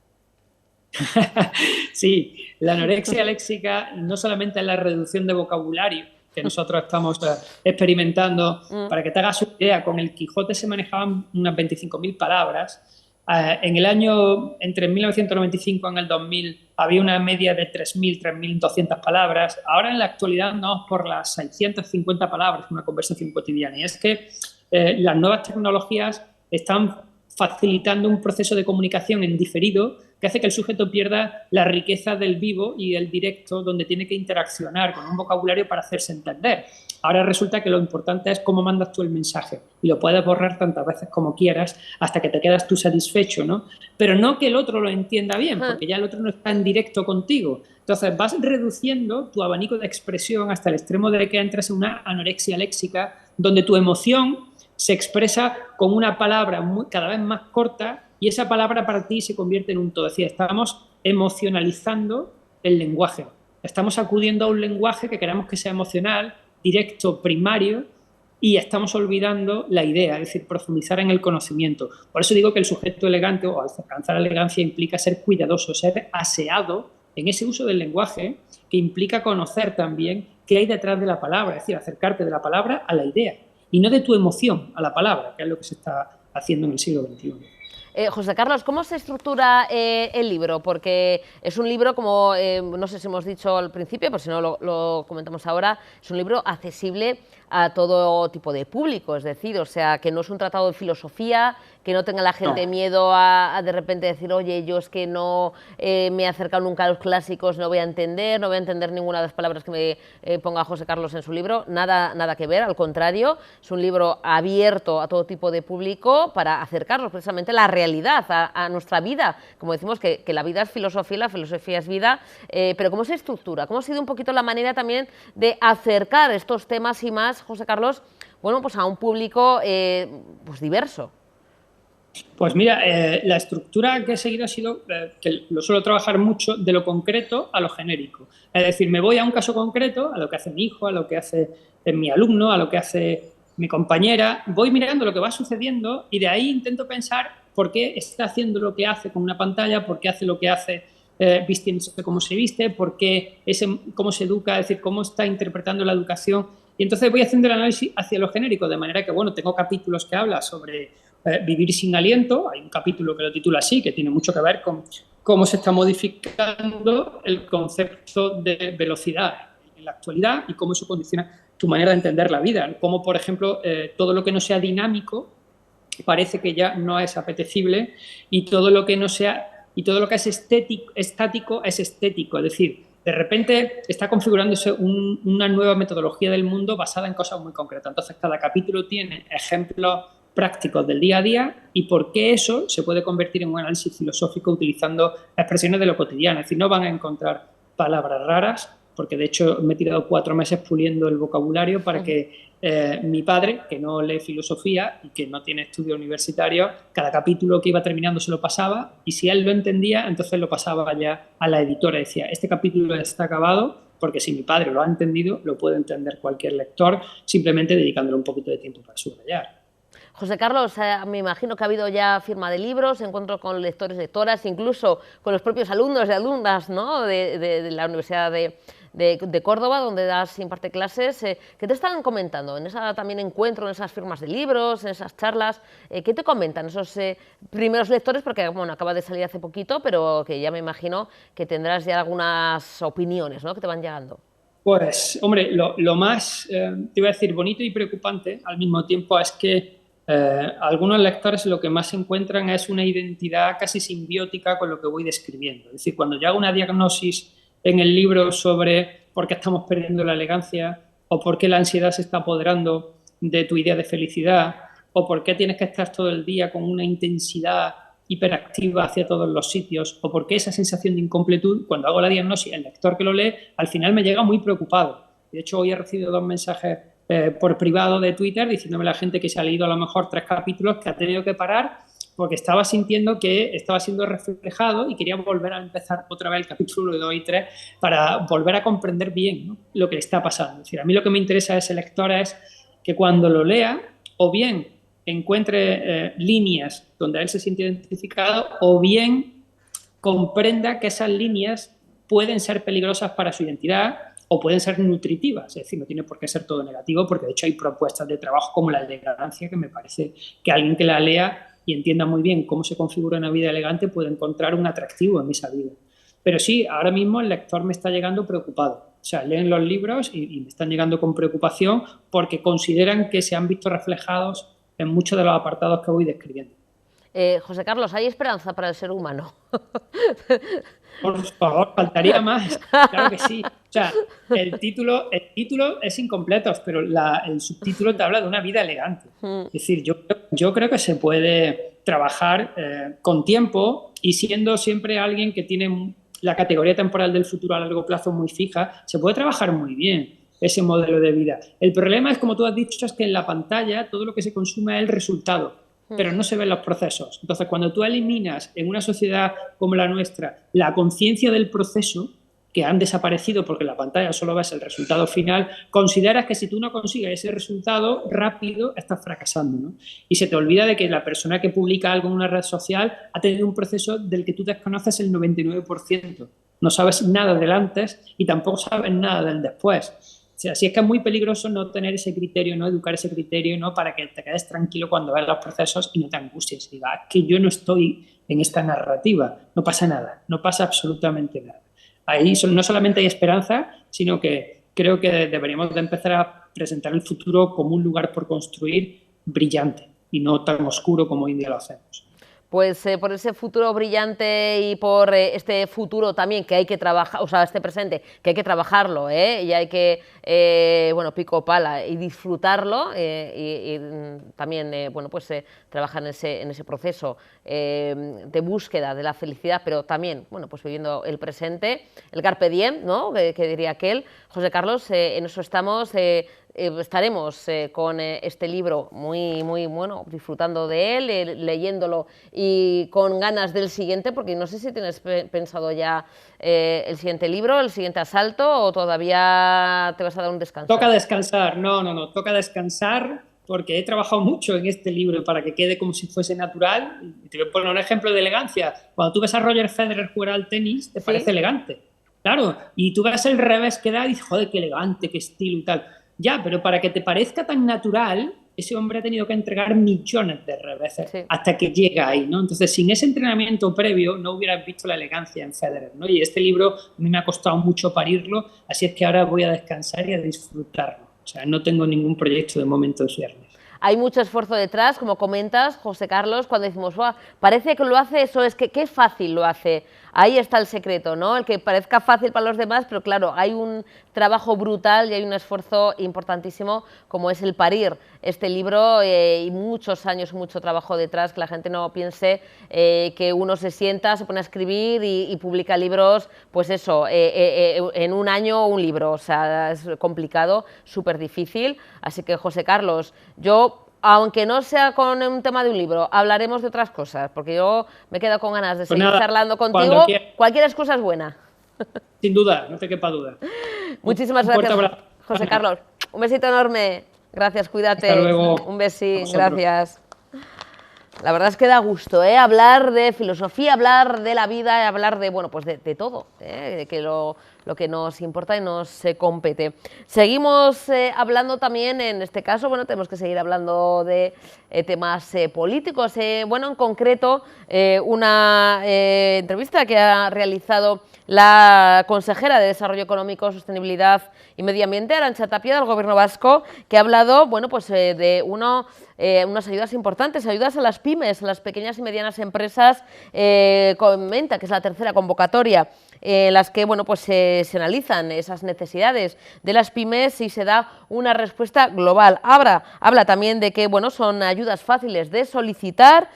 Sí, la anorexia léxica no solamente es la reducción de vocabulario que nosotros estamos experimentando. Para que te hagas una idea, con el Quijote se manejaban unas 25.000 palabras. En el año, entre 1995 y el 2000, había una media de 3.000, 3.200 palabras. Ahora, en la actualidad, andamos por las 650 palabras en una conversación cotidiana. Y es que las nuevas tecnologías están facilitando un proceso de comunicación en diferido que hace que el sujeto pierda la riqueza del vivo y del directo, donde tiene que interaccionar con un vocabulario para hacerse entender. Ahora resulta que lo importante es cómo mandas tú el mensaje, y lo puedes borrar tantas veces como quieras hasta que te quedas tú satisfecho, ¿no? Pero no que el otro lo entienda bien, porque ya el otro no está en directo contigo. Entonces vas reduciendo tu abanico de expresión hasta el extremo de que entras en una anorexia léxica, donde tu emoción se expresa con una palabra cada vez más corta, y esa palabra para ti se convierte en un todo. Es decir, estamos emocionalizando el lenguaje. Estamos acudiendo a un lenguaje que queremos que sea emocional, directo, primario, y estamos olvidando la idea, es decir, profundizar en el conocimiento. Por eso digo que el sujeto elegante, o alcanzar la elegancia, implica ser cuidadoso, ser aseado en ese uso del lenguaje, que implica conocer también qué hay detrás de la palabra, es decir, acercarte de la palabra a la idea, y no de tu emoción a la palabra, que es lo que se está haciendo en el siglo XXI. José Carlos, ¿cómo se estructura el libro? Porque es un libro, como no sé si hemos dicho al principio, pero si no lo comentamos ahora, es un libro accesible a todo tipo de público, es decir, o sea, que no es un tratado de filosofía, que no tenga la gente miedo a de repente decir, oye, yo es que no me he acercado nunca a los clásicos, no voy a entender ninguna de las palabras que me ponga José Carlos en su libro, nada que ver, al contrario, es un libro abierto a todo tipo de público para acercarnos precisamente a la realidad, a nuestra vida, como decimos que la vida es filosofía, la filosofía es vida, pero ¿cómo se estructura? ¿Cómo ha sido un poquito la manera también de acercar estos temas y más, José Carlos, bueno, pues a un público pues diverso? Pues mira, la estructura que he seguido ha sido que lo suelo trabajar mucho de lo concreto a lo genérico. Es decir, me voy a un caso concreto, a lo que hace mi hijo, a lo que hace mi alumno, a lo que hace mi compañera, voy mirando lo que va sucediendo y de ahí intento pensar por qué está haciendo lo que hace con una pantalla, por qué hace lo que hace vistiéndose como se viste, por qué cómo se educa, es decir, cómo está interpretando la educación. Y entonces voy haciendo el análisis hacia lo genérico, de manera que, bueno, tengo capítulos que hablan sobre vivir sin aliento. Hay un capítulo que lo titula así, que tiene mucho que ver con cómo se está modificando el concepto de velocidad en la actualidad y cómo eso condiciona tu manera de entender la vida. Como, por ejemplo, todo lo que no sea dinámico parece que ya no es apetecible y todo lo que no sea y todo lo que es estático es estético. Es decir, de repente está configurándose una nueva metodología del mundo basada en cosas muy concretas. Entonces, cada capítulo tiene ejemplos prácticos del día a día y por qué eso se puede convertir en un análisis filosófico utilizando expresiones de lo cotidiano. Es decir, no van a encontrar palabras raras, porque de hecho me he tirado 4 meses puliendo el vocabulario para que mi padre, que no lee filosofía y que no tiene estudios universitarios, cada capítulo que iba terminando se lo pasaba y si él lo entendía, entonces lo pasaba ya a la editora y decía, este capítulo está acabado, porque si mi padre lo ha entendido, lo puede entender cualquier lector, simplemente dedicándole un poquito de tiempo para subrayar. José Carlos, me imagino que ha habido ya firma de libros, encuentros con lectores, lectoras, incluso con los propios alumnos y alumnas, ¿no?, de la Universidad de Córdoba, donde imparte clases. ¿Qué te están comentando en esa también encuentro, en esas firmas de libros, en esas charlas? ¿Qué te comentan esos primeros lectores? Porque bueno, acaba de salir hace poquito, pero que ya me imagino que tendrás ya algunas opiniones, ¿no?, que te van llegando. Pues, hombre, lo más, te iba a decir, bonito y preocupante al mismo tiempo es que algunos lectores lo que más encuentran es una identidad casi simbiótica con lo que voy describiendo. Es decir, cuando yo hago una diagnosis en el libro sobre por qué estamos perdiendo la elegancia o por qué la ansiedad se está apoderando de tu idea de felicidad o por qué tienes que estar todo el día con una intensidad hiperactiva hacia todos los sitios o por qué esa sensación de incompletud, cuando hago la diagnosis, el lector que lo lee, al final me llega muy preocupado. De hecho, hoy he recibido 2 mensajes por privado de Twitter diciéndome la gente que se ha leído a lo mejor 3 capítulos que ha tenido que parar porque estaba sintiendo que estaba siendo reflejado y quería volver a empezar otra vez el capítulo 1, 2 y 3 para volver a comprender bien, ¿no?, lo que le está pasando. Es decir, a mí lo que me interesa de ese lector es que cuando lo lea o bien encuentre líneas donde él se siente identificado o bien comprenda que esas líneas pueden ser peligrosas para su identidad o pueden ser nutritivas, es decir, no tiene por qué ser todo negativo, porque de hecho hay propuestas de trabajo como la elegancia que me parece que alguien que la lea y entienda muy bien cómo se configura una vida elegante puede encontrar un atractivo en esa vida. Pero sí, ahora mismo el lector me está llegando preocupado. O sea, leen los libros y me están llegando con preocupación porque consideran que se han visto reflejados en muchos de los apartados que voy describiendo. José Carlos, ¿hay esperanza para el ser humano? Por favor, faltaría más. Claro que sí. O sea, el título es incompleto, pero el subtítulo te habla de una vida elegante. Es decir, yo creo que se puede trabajar con tiempo y siendo siempre alguien que tiene la categoría temporal del futuro a largo plazo muy fija, se puede trabajar muy bien ese modelo de vida. El problema es, como tú has dicho, es que en la pantalla todo lo que se consume es el resultado, pero no se ven los procesos. Entonces, cuando tú eliminas en una sociedad como la nuestra la conciencia del proceso, que han desaparecido porque en la pantalla solo ves el resultado final, consideras que si tú no consigues ese resultado rápido, estás fracasando, ¿no? Y se te olvida de que la persona que publica algo en una red social ha tenido un proceso del que tú desconoces el 99%. No sabes nada del antes y tampoco sabes nada del después. O sea, así es que es muy peligroso no tener ese criterio, no educar ese criterio, ¿no?, para que te quedes tranquilo cuando ves los procesos y no te angusties y digas que yo no estoy en esta narrativa. No pasa nada, no pasa absolutamente nada. Ahí no solamente hay esperanza, sino que creo que deberíamos de empezar a presentar el futuro como un lugar por construir brillante y no tan oscuro como hoy en día lo hacemos. Pues por ese futuro brillante y por este futuro también que hay que trabajar, o sea, este presente que hay que trabajarlo, y hay que, bueno, pico pala y disfrutarlo y también, bueno, pues trabajar en ese proceso de búsqueda de la felicidad, pero también, bueno, pues viviendo el presente, el carpe diem, ¿no?, que diría aquel. José Carlos, en eso estamos, estaremos con este libro muy bueno, disfrutando de él, leyéndolo y con ganas del siguiente, porque no sé si tienes pensado ya el siguiente libro, el siguiente asalto, o todavía te vas a dar un descanso. Toca descansar, no, toca descansar, porque he trabajado mucho en este libro para que quede como si fuese natural. Te voy a poner un ejemplo de elegancia. Cuando tú ves a Roger Federer jugar al tenis, te parece elegante, claro, y tú ves el revés que da y dices, joder, qué elegante, qué estilo y tal. Ya, pero para que te parezca tan natural, ese hombre ha tenido que entregar millones de reveses hasta que llega ahí, ¿no? Entonces, sin ese entrenamiento previo, no hubieras visto la elegancia en Federer, ¿no? Y este libro a mí me ha costado mucho parirlo, así es que ahora voy a descansar y a disfrutarlo. O sea, no tengo ningún proyecto de momento de cierre. Hay mucho esfuerzo detrás, como comentas, José Carlos, cuando decimos, parece que lo hace, eso es que qué fácil lo hace. Ahí está el secreto, ¿no? El que parezca fácil para los demás, pero claro, hay un trabajo brutal y hay un esfuerzo importantísimo, como es el parir este libro, y muchos años, mucho trabajo detrás, que la gente no piense que uno se sienta, se pone a escribir y publica libros, pues eso, en un año un libro, o sea, es complicado, súper difícil. Así que, José Carlos, yo, aunque no sea con un tema de un libro, hablaremos de otras cosas, porque yo me quedo con ganas de seguir charlando contigo. Cualquier excusa es buena. Sin duda, no te quepa duda. Muchísimas gracias, José Carlos. Un besito enorme. Gracias, cuídate. Hasta luego. Un besito, gracias. La verdad es que da gusto, hablar de filosofía, hablar de la vida, hablar de, bueno, pues de todo, de que lo que nos importa y nos compete. Seguimos hablando también, en este caso, bueno, tenemos que seguir hablando de temas políticos. Bueno, en concreto, una entrevista que ha realizado la consejera de Desarrollo Económico, Sostenibilidad y Medio Ambiente, Arantxa Tapia, del Gobierno vasco, que ha hablado, bueno, pues de unas ayudas importantes, ayudas a las pymes, a las pequeñas y medianas empresas. Comenta que es la tercera convocatoria en las que, bueno, pues se analizan esas necesidades de las pymes y se da una respuesta global. Habla también de que, bueno, son ayudas fáciles de solicitar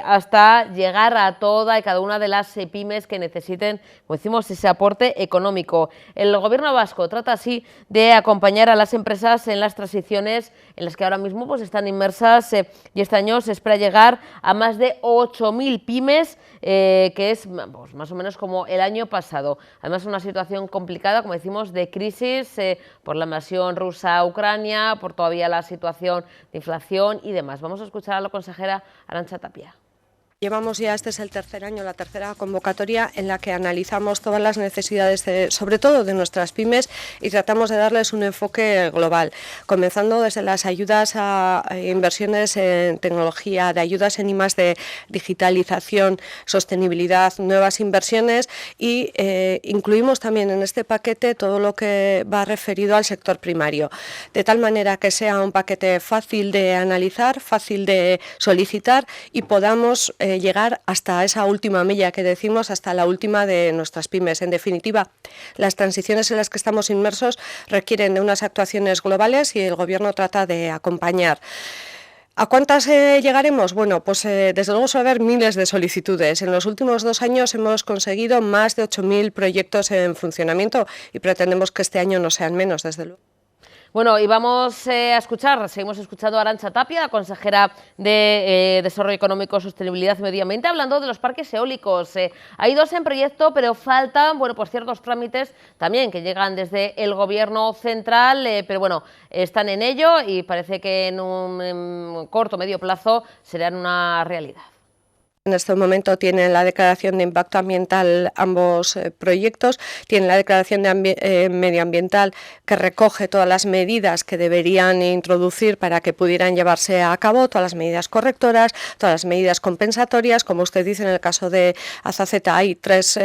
hasta llegar a toda y cada una de las pymes que necesiten, como decimos, ese aporte económico. El Gobierno vasco trata así de acompañar a las empresas en las transiciones en las que ahora mismo pues están inmersas, y este año se espera llegar a más de 8.000 pymes, que es pues, más o menos como el año pasado. Además, una situación complicada, como decimos, de crisis por la invasión rusa a Ucrania, por todavía la situación de inflación y demás. Vamos a escuchar a la consejera Arantxa Tapia. Llevamos ya, este es el tercer año, la tercera convocatoria en la que analizamos todas las necesidades, sobre todo de nuestras pymes, y tratamos de darles un enfoque global, comenzando desde las ayudas a inversiones en tecnología, de ayudas en I+D, digitalización, sostenibilidad, nuevas inversiones, y incluimos también en este paquete todo lo que va referido al sector primario, de tal manera que sea un paquete fácil de analizar, fácil de solicitar y podamos llegar hasta esa última milla que decimos, hasta la última de nuestras pymes. En definitiva, las transiciones en las que estamos inmersos requieren de unas actuaciones globales y el Gobierno trata de acompañar. ¿A cuántas llegaremos? Bueno, pues desde luego suele haber miles de solicitudes. En los últimos 2 años hemos conseguido más de 8.000 proyectos en funcionamiento y pretendemos que este año no sean menos, desde luego. Bueno, y vamos a escuchar, seguimos escuchando a Arantxa Tapia, consejera de Desarrollo Económico, Sostenibilidad y Medio Ambiente, hablando de los parques eólicos. Hay 2 en proyecto, pero faltan, bueno, pues ciertos trámites también que llegan desde el Gobierno central, pero bueno, están en ello y parece que en un corto o medio plazo serán una realidad. En este momento tienen la declaración de impacto ambiental ambos proyectos, tienen la declaración de medioambiental que recoge todas las medidas que deberían introducir para que pudieran llevarse a cabo, todas las medidas correctoras, todas las medidas compensatorias. Como usted dice, en el caso de Azaceta hay tres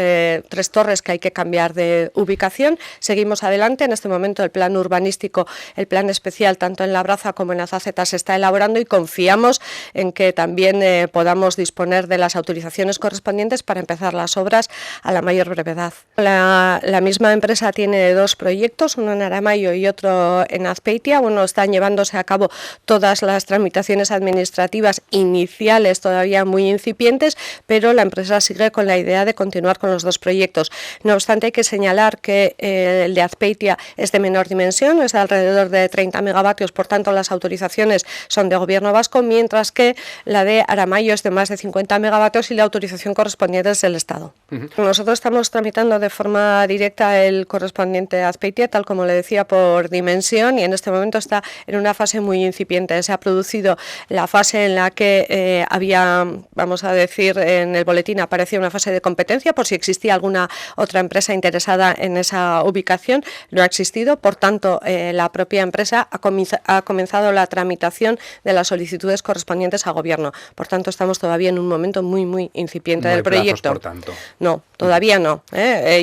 torres que hay que cambiar de ubicación. Seguimos adelante. En este momento el plan urbanístico, el plan especial, tanto en Labraza como en Azaceta, se está elaborando y confiamos en que también podamos disponer disponer de las autorizaciones correspondientes para empezar las obras a la mayor brevedad. La misma empresa tiene dos proyectos, uno en Aramayo y otro en Azpeitia. Bueno, están llevándose a cabo todas las tramitaciones administrativas iniciales, todavía muy incipientes, pero la empresa sigue con la idea de continuar con los dos proyectos. No obstante, hay que señalar que el de Azpeitia es de menor dimensión, es de alrededor de 30 megavatios, por tanto las autorizaciones son de Gobierno vasco, mientras que la de Aramayo es de más de 50 megavatios y la autorización correspondiente es del Estado. Nosotros estamos tramitando de forma directa el correspondiente a Azpeitia, tal como le decía, por dimensión, y en este momento está en una fase muy incipiente. Se ha producido la fase en la que había, vamos a decir, en el boletín aparecía una fase de competencia por si existía alguna otra empresa interesada en esa ubicación. No ha existido, por tanto, la propia empresa ha comenzado la tramitación de las solicitudes correspondientes a Gobierno. Por tanto, estamos todavía en un momento muy incipiente del proyecto. Por tanto. No, todavía no.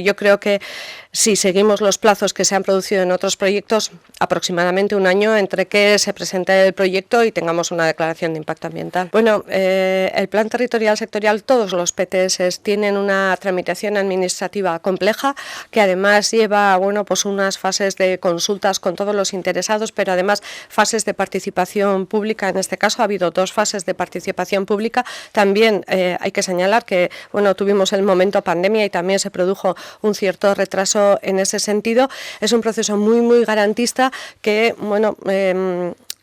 Yo creo que si seguimos los plazos que se han producido en otros proyectos, aproximadamente un año entre que se presente el proyecto y tengamos una declaración de impacto ambiental. Bueno, el plan territorial sectorial, todos los PTS tienen una tramitación administrativa compleja que además lleva, bueno, pues unas fases de consultas con todos los interesados, pero además fases de participación pública. En este caso ha habido dos fases de participación pública. También hay que señalar que, bueno, tuvimos el momento pandemia y también se produjo un cierto retraso en ese sentido. Es un proceso muy garantista que, bueno,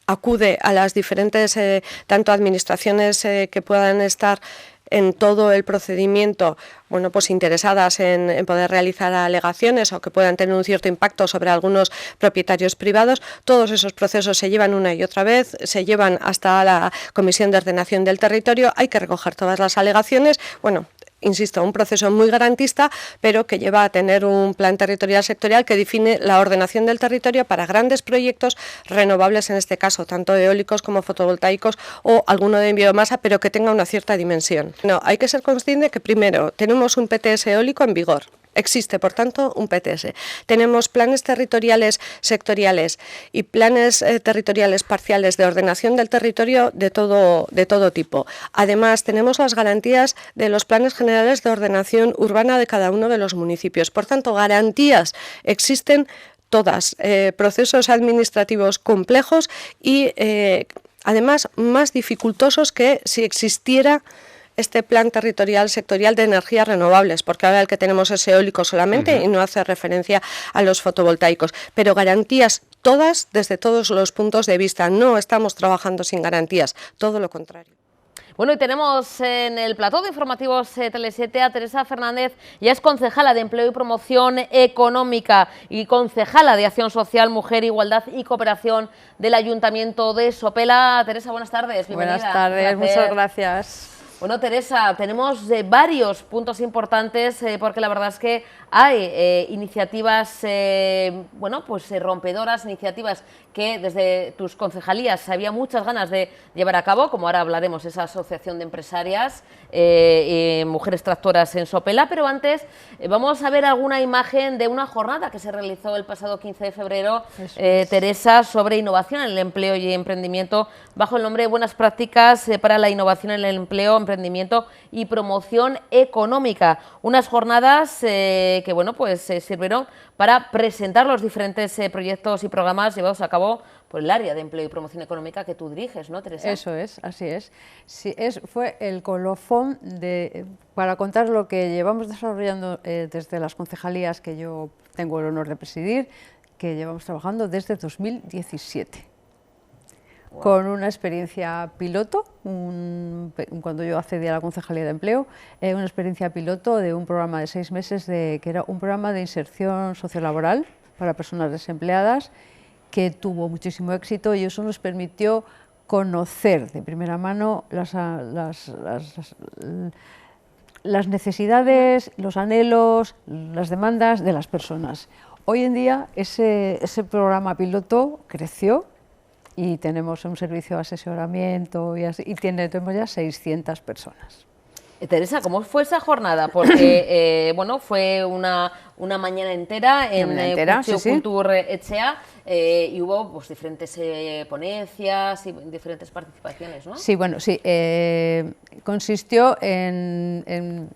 acude a las diferentes tanto administraciones que puedan estar en todo el procedimiento, bueno, pues interesadas en poder realizar alegaciones o que puedan tener un cierto impacto sobre algunos propietarios privados. Todos esos procesos se llevan una y otra vez, se llevan hasta la Comisión de Ordenación del Territorio, hay que recoger todas las alegaciones. Bueno, insisto, un proceso muy garantista, pero que lleva a tener un plan territorial sectorial que define la ordenación del territorio para grandes proyectos renovables, en este caso, tanto eólicos como fotovoltaicos o alguno de biomasa, pero que tenga una cierta dimensión. No, hay que ser consciente que primero tenemos un PTS eólico en vigor. Existe, por tanto, un PTS. Tenemos planes territoriales sectoriales y planes territoriales parciales de ordenación del territorio de todo tipo. Además, tenemos las garantías de los planes generales de ordenación urbana de cada uno de los municipios. Por tanto, garantías existen todas, procesos administrativos complejos y, además, más dificultosos que si existiera este plan territorial sectorial de energías renovables, porque ahora el que tenemos es eólico solamente y no hace referencia a los fotovoltaicos, pero garantías todas desde todos los puntos de vista. No estamos trabajando sin garantías, todo lo contrario. Bueno, y tenemos en el plató de informativos Tele7 a Teresa Fernández, ya es concejala de Empleo y Promoción Económica y concejala de Acción Social, Mujer, Igualdad y Cooperación del Ayuntamiento de Sopela. Teresa, buenas tardes, bienvenida. Buenas tardes, muchas gracias. Bueno, Teresa, tenemos varios puntos importantes porque la verdad es que hay iniciativas, bueno, pues rompedoras, iniciativas que desde tus concejalías había muchas ganas de llevar a cabo, como ahora hablaremos, esa asociación de empresarias, mujeres tractoras en Sopela, pero antes vamos a ver alguna imagen de una jornada que se realizó el pasado 15 de febrero, Teresa, sobre innovación en el empleo y emprendimiento, bajo el nombre de Buenas Prácticas para la Innovación en el Empleo, Emprendimiento y Promoción Económica. Unas jornadas que, bueno, pues sirvieron para presentar los diferentes proyectos y programas llevados a cabo por el área de Empleo y Promoción Económica que tú diriges, ¿no, Teresa? Eso es, así es. Sí, fue el colofón para contar lo que llevamos desarrollando desde las concejalías que yo tengo el honor de presidir, que llevamos trabajando desde 2017. Wow. Con una experiencia piloto, cuando yo accedí a la Concejalía de Empleo, una experiencia piloto de un programa de 6 meses, que era un programa de inserción sociolaboral para personas desempleadas, que tuvo muchísimo éxito y eso nos permitió conocer de primera mano las necesidades, los anhelos, las demandas de las personas. Hoy en día ese programa piloto creció y tenemos un servicio de asesoramiento y tenemos ya 600 personas. Teresa, ¿cómo fue esa jornada? Porque bueno, fue una mañana entera en Kultur Etxea y hubo pues diferentes ponencias y diferentes participaciones, ¿no? Sí, bueno, sí. Consistió en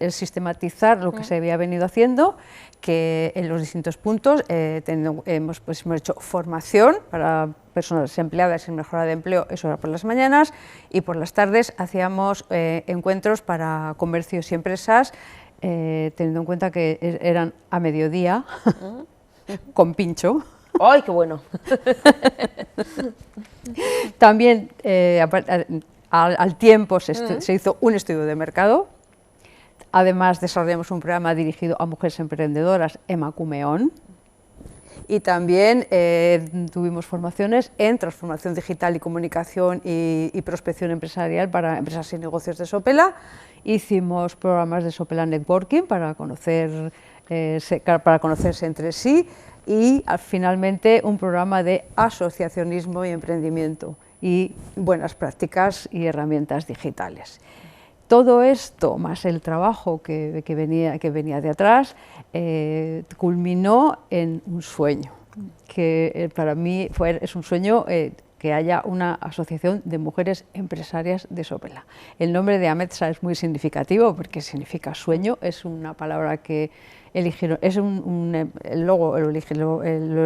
sistematizar lo que se había venido haciendo, que en los distintos puntos hemos hecho formación para personas desempleadas en mejora de empleo, eso era por las mañanas, y por las tardes hacíamos encuentros para comercios y empresas, teniendo en cuenta que eran a mediodía, con pincho. ¡Ay, qué bueno! También al tiempo se hizo un estudio de mercado. Además, desarrollamos un programa dirigido a mujeres emprendedoras, Emakumeon, y también tuvimos formaciones en transformación digital y comunicación y prospección empresarial para empresas y negocios de Sopela. Hicimos programas de Sopela Networking para conocerse entre sí y finalmente un programa de asociacionismo y emprendimiento y buenas prácticas y herramientas digitales. Todo esto, más el trabajo que venía de atrás, culminó en un sueño, que para mí es un sueño que haya una asociación de mujeres empresarias de Sopela. El nombre de Ametsa es muy significativo porque significa sueño, es una palabra que eligieron, el logo lo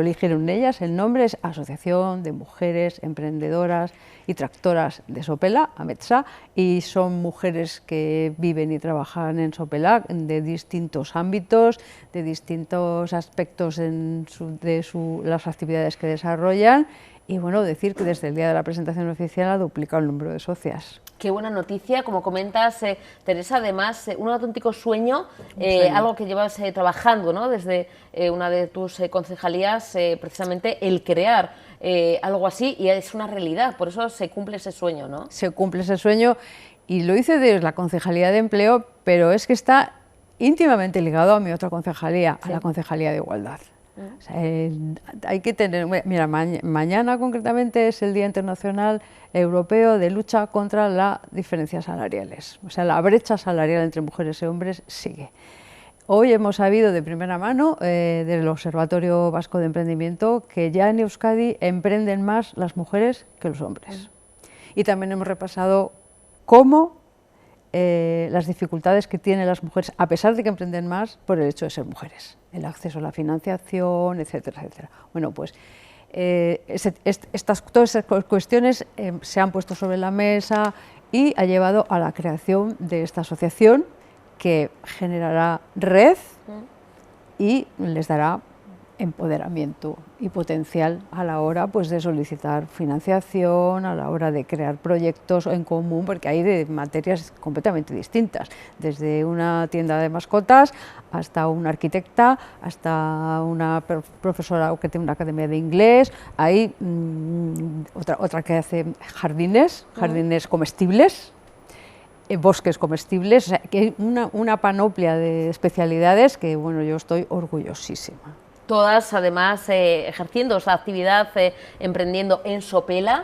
eligieron ellas, el nombre es Asociación de Mujeres Emprendedoras y Tractoras de Sopela, Ametsa, y son mujeres que viven y trabajan en Sopela de distintos ámbitos, de distintos aspectos de las actividades que desarrollan. Y bueno, decir que desde el día de la presentación oficial ha duplicado el número de socias. Qué buena noticia, como comentas, Teresa, además, un auténtico sueño, algo que llevas trabajando, ¿no? Desde una de tus concejalías, precisamente el crear algo así, y es una realidad, por eso se cumple ese sueño, ¿no? Se cumple ese sueño, y lo hice desde la Concejalía de Empleo, pero es que está íntimamente ligado a mi otra concejalía, a la Concejalía de Igualdad. O sea, hay que tener, mira, mañana concretamente es el Día Internacional Europeo de Lucha contra las Diferencias Salariales. O sea, la brecha salarial entre mujeres y hombres sigue. Hoy hemos sabido de primera mano del Observatorio Vasco de Emprendimiento que ya en Euskadi emprenden más las mujeres que los hombres. Y también hemos repasado cómo las dificultades que tienen las mujeres, a pesar de que emprenden más, por el hecho de ser mujeres, el acceso a la financiación, etcétera, etcétera. Bueno, pues todas esas cuestiones se han puesto sobre la mesa y ha llevado a la creación de esta asociación que generará red y les dará empoderamiento y potencial a la hora pues, de solicitar financiación, a la hora de crear proyectos en común, porque hay de materias completamente distintas, desde una tienda de mascotas hasta una arquitecta, hasta una profesora que tiene una academia de inglés, hay otra que hace jardines comestibles, bosques comestibles, o sea, que hay una panoplia de especialidades que bueno, yo estoy orgullosísima. Todas, además, ejerciendo esa actividad, emprendiendo en Sopela,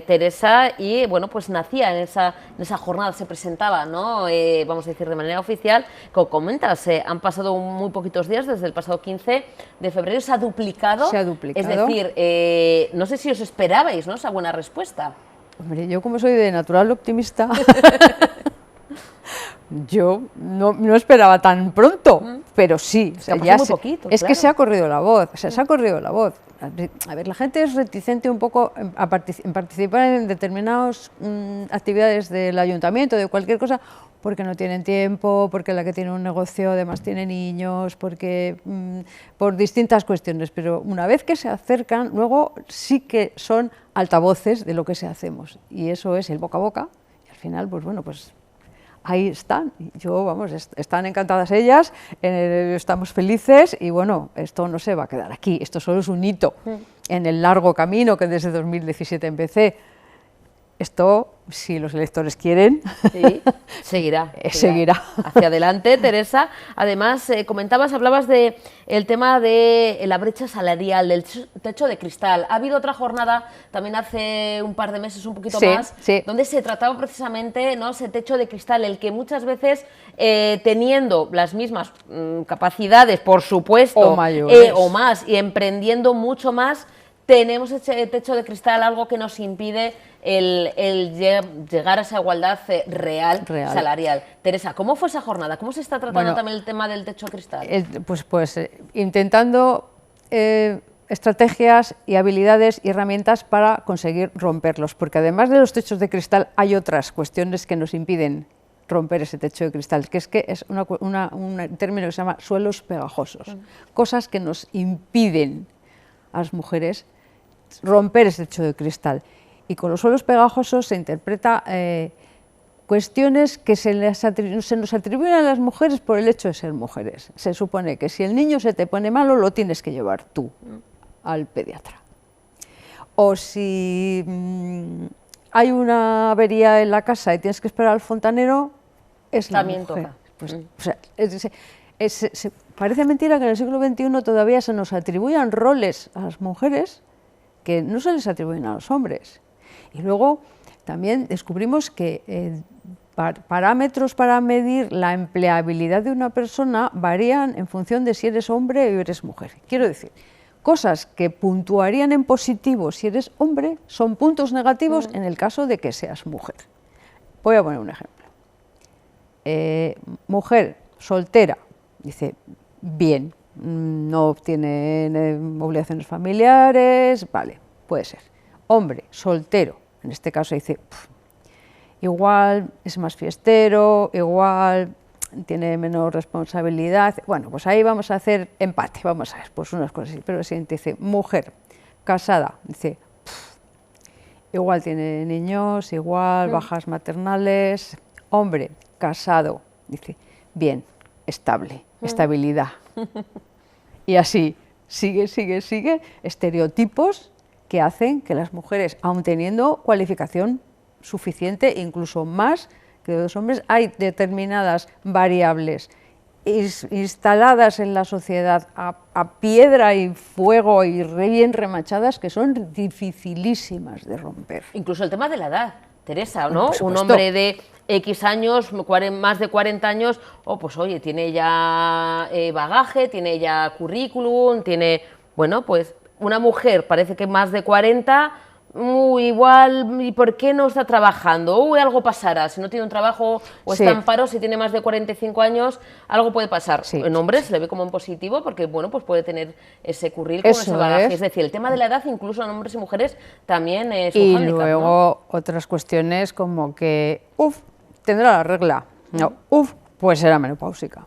Teresa, y bueno, pues nacía en esa jornada, se presentaba, ¿no? Vamos a decir de manera oficial, como comentas, han pasado muy poquitos días, desde el pasado 15 de febrero, se ha duplicado. Se ha duplicado. Es decir, no sé si os esperabais, ¿no?, esa buena respuesta. Hombre, yo como soy de natural optimista, yo no esperaba tan pronto, pero sí, o sea, ya muy poquito, es claro. Que se ha corrido la voz, o sea, se ha corrido la voz. A ver, la gente es reticente un poco en participar en determinadas actividades del ayuntamiento, de cualquier cosa, porque no tienen tiempo, porque la que tiene un negocio además tiene niños, porque por distintas cuestiones, pero una vez que se acercan, luego sí que son altavoces de lo que hacemos, y eso es el boca a boca, y al final, pues bueno, pues ahí están, están encantadas ellas, estamos felices y bueno, esto no se va a quedar aquí, esto solo es un hito en el largo camino que desde 2017 empecé. esto, si los electores quieren, sí, seguirá. Hacia adelante, Teresa. Además, hablabas de el tema de la brecha salarial, del techo de cristal. Ha habido otra jornada, también hace un par de meses, un poquito más, donde se trataba precisamente, ¿no?, ese techo de cristal, el que muchas veces, teniendo las mismas capacidades, por supuesto, o más, y emprendiendo mucho más, tenemos ese techo de cristal, algo que nos impide el llegar a esa igualdad real salarial. Teresa, ¿cómo fue esa jornada? ¿Cómo se está tratando también el tema del techo de cristal? Pues intentando estrategias y habilidades y herramientas para conseguir romperlos, porque además de los techos de cristal hay otras cuestiones que nos impiden romper ese techo de cristal, que es un término que se llama suelos pegajosos, cosas que nos impiden a las mujeres romper ese techo de cristal. Y con los suelos pegajosos se interpreta cuestiones que se nos atribuyen a las mujeres por el hecho de ser mujeres. Se supone que si el niño se te pone malo, lo tienes que llevar tú al pediatra. O si hay una avería en la casa y tienes que esperar al fontanero, es la mujer. También toca. Pues, o sea, parece mentira que en el siglo XXI todavía se nos atribuyan roles a las mujeres que no se les atribuyen a los hombres. Y luego también descubrimos que parámetros para medir la empleabilidad de una persona varían en función de si eres hombre o eres mujer. Quiero decir, cosas que puntuarían en positivo si eres hombre son puntos negativos en el caso de que seas mujer. Voy a poner un ejemplo. Mujer soltera, dice, bien, no tiene obligaciones familiares, vale, puede ser. Hombre soltero, en este caso dice, igual es más fiestero, igual tiene menos responsabilidad. Bueno, pues ahí vamos a hacer empate, vamos a ver, pues unas cosas así. Pero el siguiente dice, mujer casada, dice, igual tiene niños, igual bajas maternales. Hombre casado, dice, bien, estable, estabilidad. Y así, sigue, estereotipos que hacen que las mujeres, aun teniendo cualificación suficiente, incluso más que los hombres, hay determinadas variables instaladas en la sociedad a piedra y fuego y bien remachadas que son dificilísimas de romper. Incluso el tema de la edad, Teresa, ¿no? Un hombre de X años, más de 40 años, pues oye, tiene ya bagaje, tiene ya currículum, tiene, bueno, pues una mujer parece que más de 40, igual, ¿y por qué no está trabajando? Algo pasará, si no tiene un trabajo o está en paro, si tiene más de 45 años, algo puede pasar. En hombres se le ve como en positivo porque, bueno, pues puede tener ese currículum, ese bagaje. Es decir, el tema de la edad, incluso en hombres y mujeres, también es un hándicap. Y luego otras cuestiones como que, tendrá la regla, pues será menopáusica.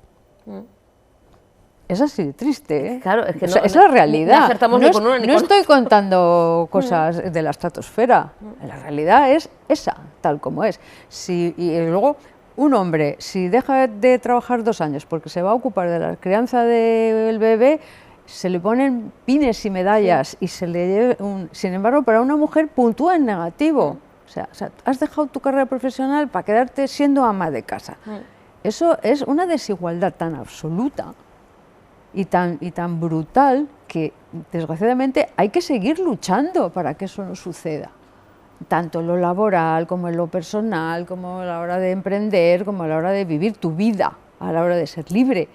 Es así de triste, ¿eh? Claro, es que es la realidad. No estoy contando cosas de la estratosfera. La realidad es esa, tal como es. Y luego, un hombre, si deja de trabajar 2 años porque se va a ocupar de la crianza del bebé, se le ponen pines y medallas y se le lleve sin embargo, para una mujer puntúa en negativo. O sea, has dejado tu carrera profesional para quedarte siendo ama de casa. Eso es una desigualdad tan absoluta y tan brutal que, desgraciadamente, hay que seguir luchando para que eso no suceda. Tanto en lo laboral, como en lo personal, como a la hora de emprender, como a la hora de vivir tu vida, a la hora de ser libre.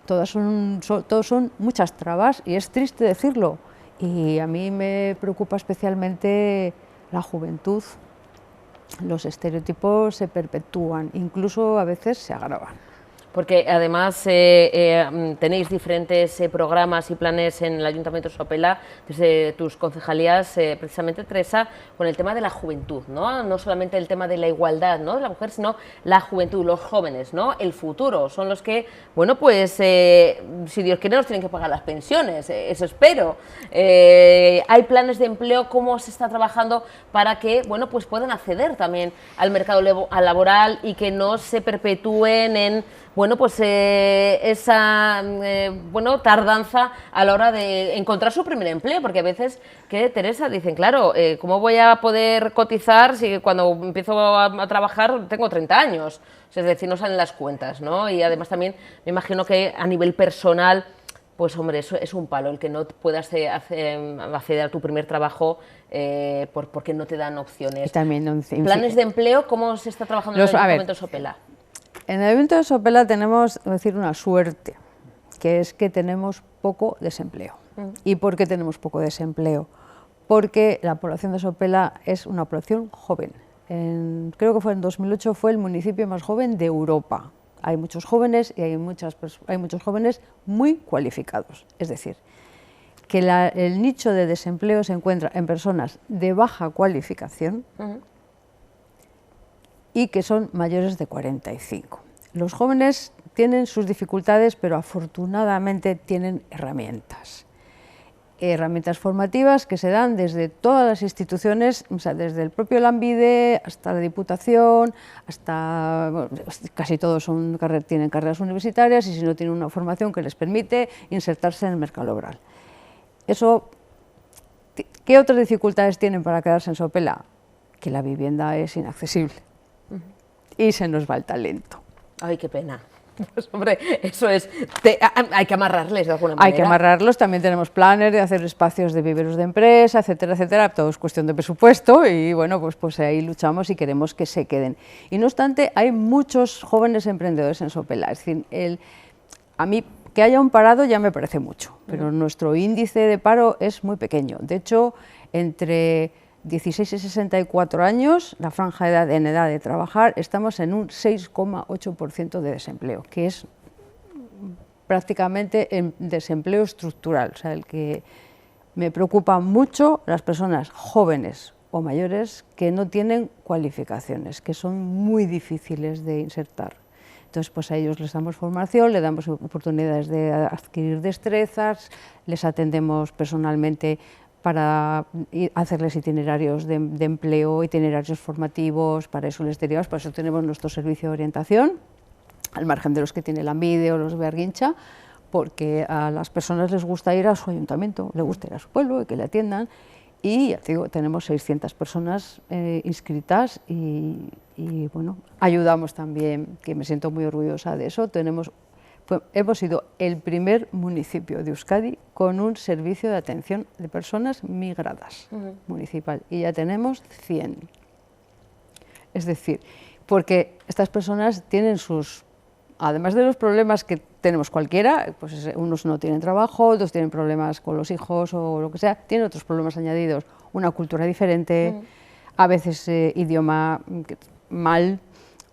Todos son muchas trabas y es triste decirlo. Y a mí me preocupa especialmente la juventud. Los estereotipos se perpetúan, incluso a veces se agravan. Porque además tenéis diferentes programas y planes en el Ayuntamiento de Sopela, desde tus concejalías, precisamente, Teresa, con el tema de la juventud, ¿no? No solamente el tema de la igualdad, ¿no?, de la mujer, sino la juventud, los jóvenes, ¿no? El futuro, son los que, bueno, pues, si Dios quiere, nos tienen que pagar las pensiones, eso espero. Hay planes de empleo, ¿cómo se está trabajando para que, bueno, pues puedan acceder también al mercado laboral y que no se perpetúen en, bueno, pues esa tardanza a la hora de encontrar su primer empleo, porque a veces, Teresa, dicen, claro, ¿cómo voy a poder cotizar si cuando empiezo a trabajar tengo 30 años? O sea, es decir, no salen las cuentas, ¿no? Y además también me imagino que a nivel personal, pues hombre, eso es un palo, el que no puedas acceder a tu primer trabajo porque no te dan opciones. También, ¿Planes de empleo? ¿Cómo se está trabajando en el Ayuntamiento de Sopela? En el Ayuntamiento de Sopela tenemos, una suerte, que es que tenemos poco desempleo. ¿Y por qué tenemos poco desempleo? Porque la población de Sopela es una población joven. Creo que en 2008 fue el municipio más joven de Europa. Hay muchos jóvenes y hay muchos jóvenes muy cualificados. Es decir, que el nicho de desempleo se encuentra en personas de baja cualificación y que son mayores de 45. Los jóvenes tienen sus dificultades, pero afortunadamente tienen herramientas. Herramientas formativas que se dan desde todas las instituciones, o sea, desde el propio Lanbide hasta la Diputación, hasta casi todos tienen carreras universitarias y si no tienen una formación que les permite insertarse en el mercado laboral. Eso, ¿qué otras dificultades tienen para quedarse en Sopela? Que la vivienda es inaccesible y se nos va el talento. Ay, qué pena. Pues hombre, eso es, hay que amarrarles de alguna manera. Hay que amarrarlos, también tenemos planes de hacer espacios de viveros de empresa, etcétera, etcétera, todo es cuestión de presupuesto y bueno, pues ahí luchamos y queremos que se queden. Y no obstante, hay muchos jóvenes emprendedores en Sopela, es decir, a mí que haya un parado ya me parece mucho, pero nuestro índice de paro es muy pequeño, de hecho, entre 16 y 64 años, la franja en edad de trabajar, estamos en un 6,8% de desempleo, que es prácticamente en desempleo estructural. O sea, el que me preocupa mucho las personas jóvenes o mayores que no tienen cualificaciones, que son muy difíciles de insertar. Entonces, pues a ellos les damos formación, les damos oportunidades de adquirir destrezas, les atendemos personalmente para hacerles itinerarios de empleo, itinerarios formativos, para eso les derivamos, por eso tenemos nuestro servicio de orientación, al margen de los que tiene Lanbide o los de Arguincha, porque a las personas les gusta ir a su ayuntamiento, les gusta ir a su pueblo y que le atiendan, y ya te digo, tenemos 600 personas inscritas y bueno, ayudamos también, que me siento muy orgullosa de eso, hemos sido el primer municipio de Euskadi con un servicio de atención de personas migradas municipal y ya tenemos 100. Es decir, porque estas personas tienen además de los problemas que tenemos cualquiera, pues unos no tienen trabajo, otros tienen problemas con los hijos o lo que sea, tienen otros problemas añadidos, una cultura diferente, a veces idioma mal,